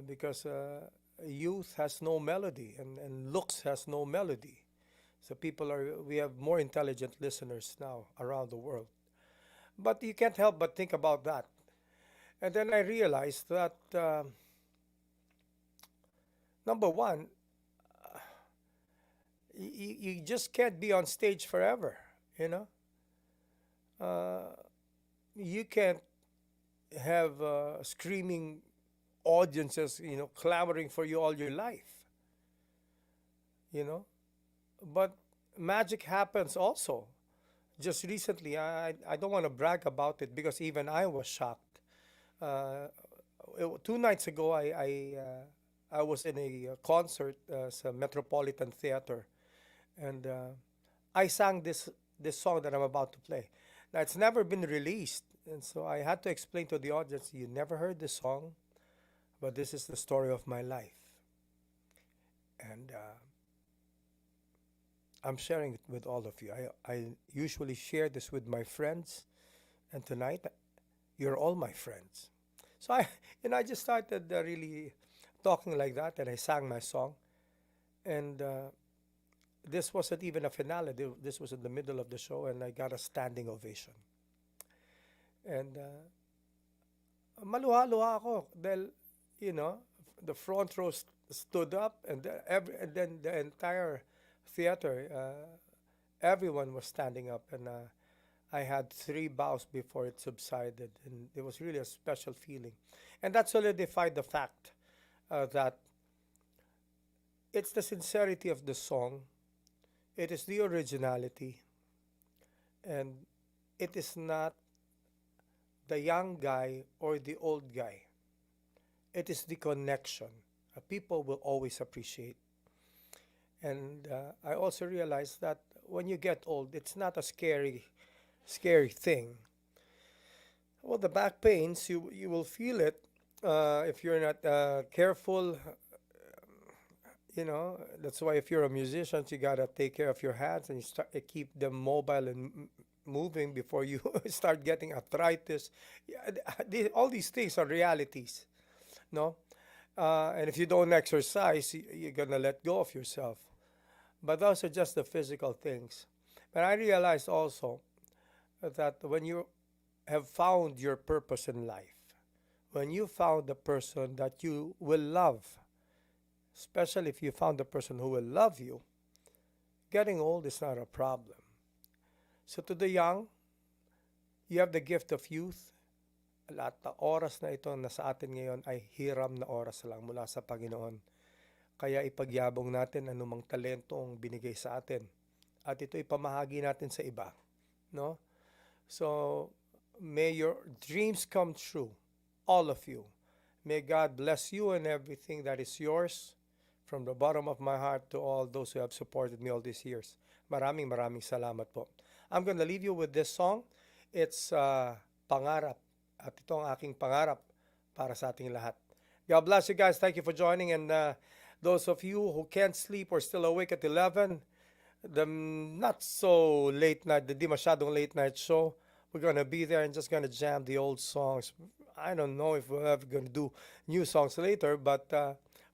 S2: because youth has no melody, and looks has no melody. So we have more intelligent listeners now around the world. But you can't help but think about that. And then I realized that, number one, you just can't be on stage forever, you know? You can't have screaming audiences, clamoring for you all your life, you know? But magic happens also. Just recently, I don't want to brag about it because even I was shocked. 2 nights ago, I was in a concert sa Metropolitan Theater, and I sang this song that I'm about to play. Now, it's never been released, and so I had to explain to the audience, you never heard this song, but this is the story of my life. And I'm sharing it with all of you. I usually share this with my friends, and tonight, you're all my friends. So I just started really talking like that, and I sang my song. And this wasn't even a finale. This was in the middle of the show, and I got a standing ovation. And maluha-luha ako dahil, the front row stood up, and and then the entire theater, everyone was standing up, and I had 3 bows before it subsided, and it was really a special feeling. And that solidified the fact that it's the sincerity of the song, it is the originality, and it is not the young guy or the old guy. It is the connection. People will always appreciate. And I also realized that when you get old, it's not a scary thing. Well, the back pains, you will feel it if you're not careful. That's why if you're a musician, you gotta take care of your hands, and keep them mobile and moving before you start getting arthritis. Yeah, all these things are realities, no? And if you don't exercise, you're gonna let go of yourself. But those are just the physical things. But I realized also that when you have found your purpose in life, when you found the person that you will love, especially if you found the person who will love you, getting old is not a problem. So to the young, you have the gift of youth. Lahat na oras na ito na sa atin ngayon ay hiram na oras lang mula sa Panginoon. Kaya ipagyabong natin anumang talento ang binigay sa atin. At ito ipamahagi natin sa iba. No? So, may your dreams come true. All of you. May God bless you and everything that is yours. From the bottom of my heart to all those who have supported me all these years. Maraming salamat po. I'm gonna leave you with this song. It's Pangarap. At ito ang aking pangarap para sa ating lahat. God bless you guys. Thank you for joining. And those of you who can't sleep or still awake at 11, the not so late night, the di masyadong late night show, we're gonna be there and just gonna jam the old songs. I don't know if we're ever gonna do new songs later, but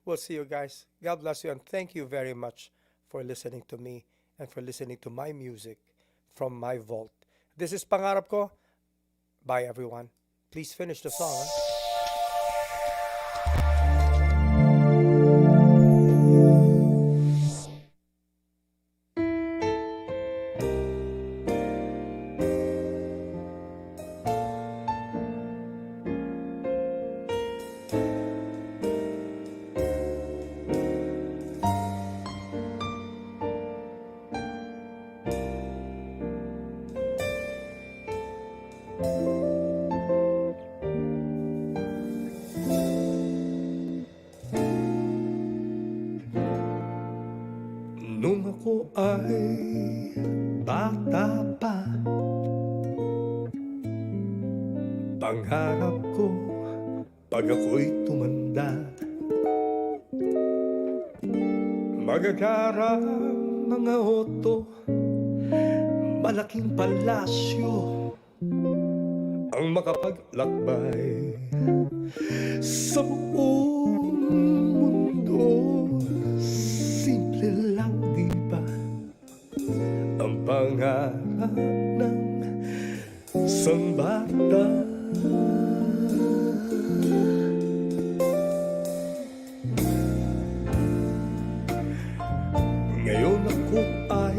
S2: we'll see you guys. God bless you and thank you very much for listening to me and for listening to my music from my vault. This is Pangarap Ko. Bye everyone. Please finish the song.
S3: Nung ako ay bata pa, pangarap ko pag ako'y tumanda, magagara mga auto, malaking palasyo, ang makapaglakbay sa buong mundo. Simple lang, di ba? Ang pangarap ng isang bata. Ngayon ako ay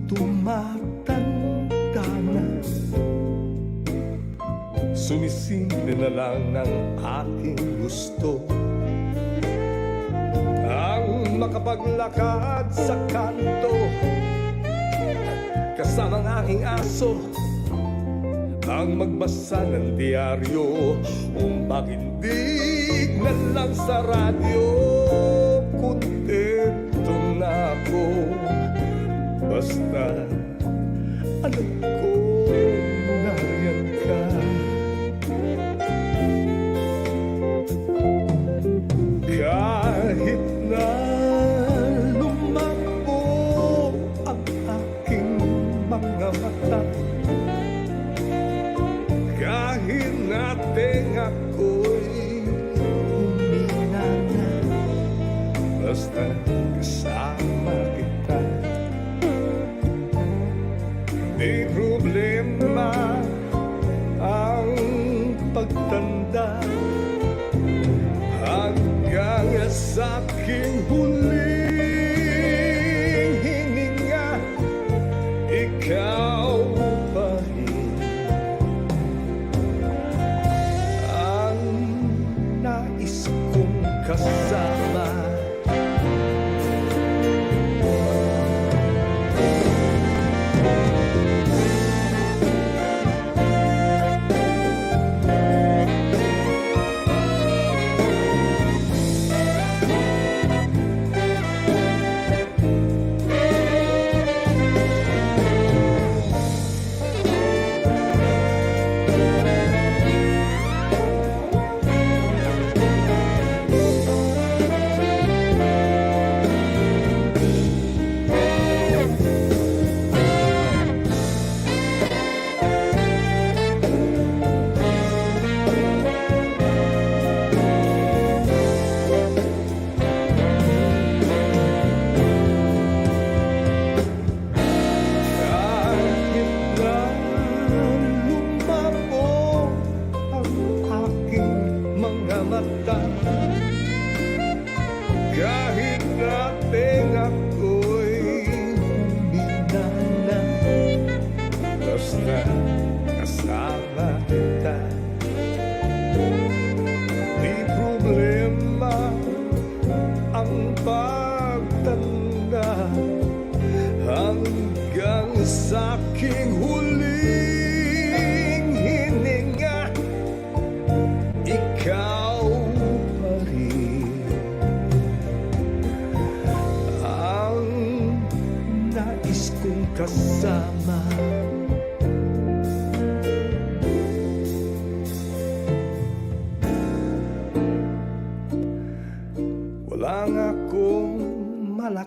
S3: tumatanda na, sumisingin na lang ng aking gusto, ang makapaglakad sa kanto kasama ang aking aso, ang magbasa ng diaryo, umakindig na lang sa radyo. Kontento na ako basta alam ko nariyan ka. Kahit na lumabo ang aking mga mata, kahit na tenga ko'y humina na, basta kasama kita. Di problema ang pagtanda, hanggang sa aking huling hininga, ikaw pa rin ang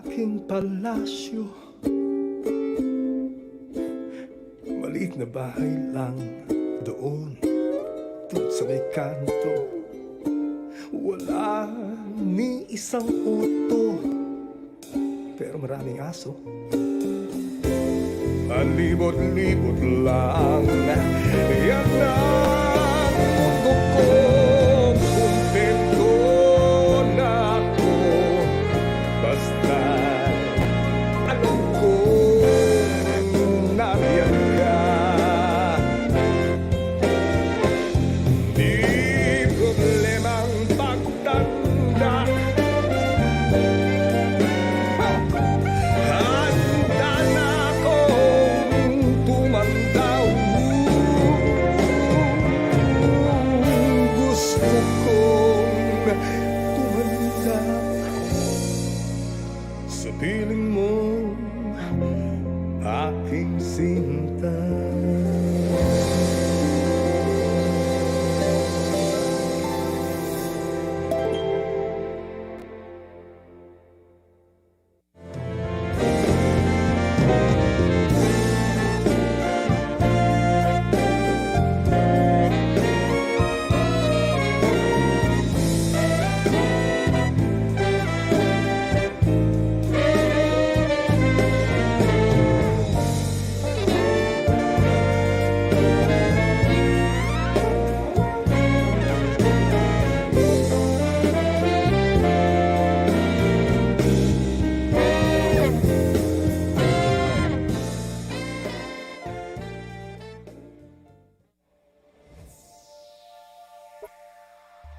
S5: aking palasyo. Maliit na bahay lang doon sa may kanto. Wala ni isang auto, pero maraming aso. Palibot-libot lang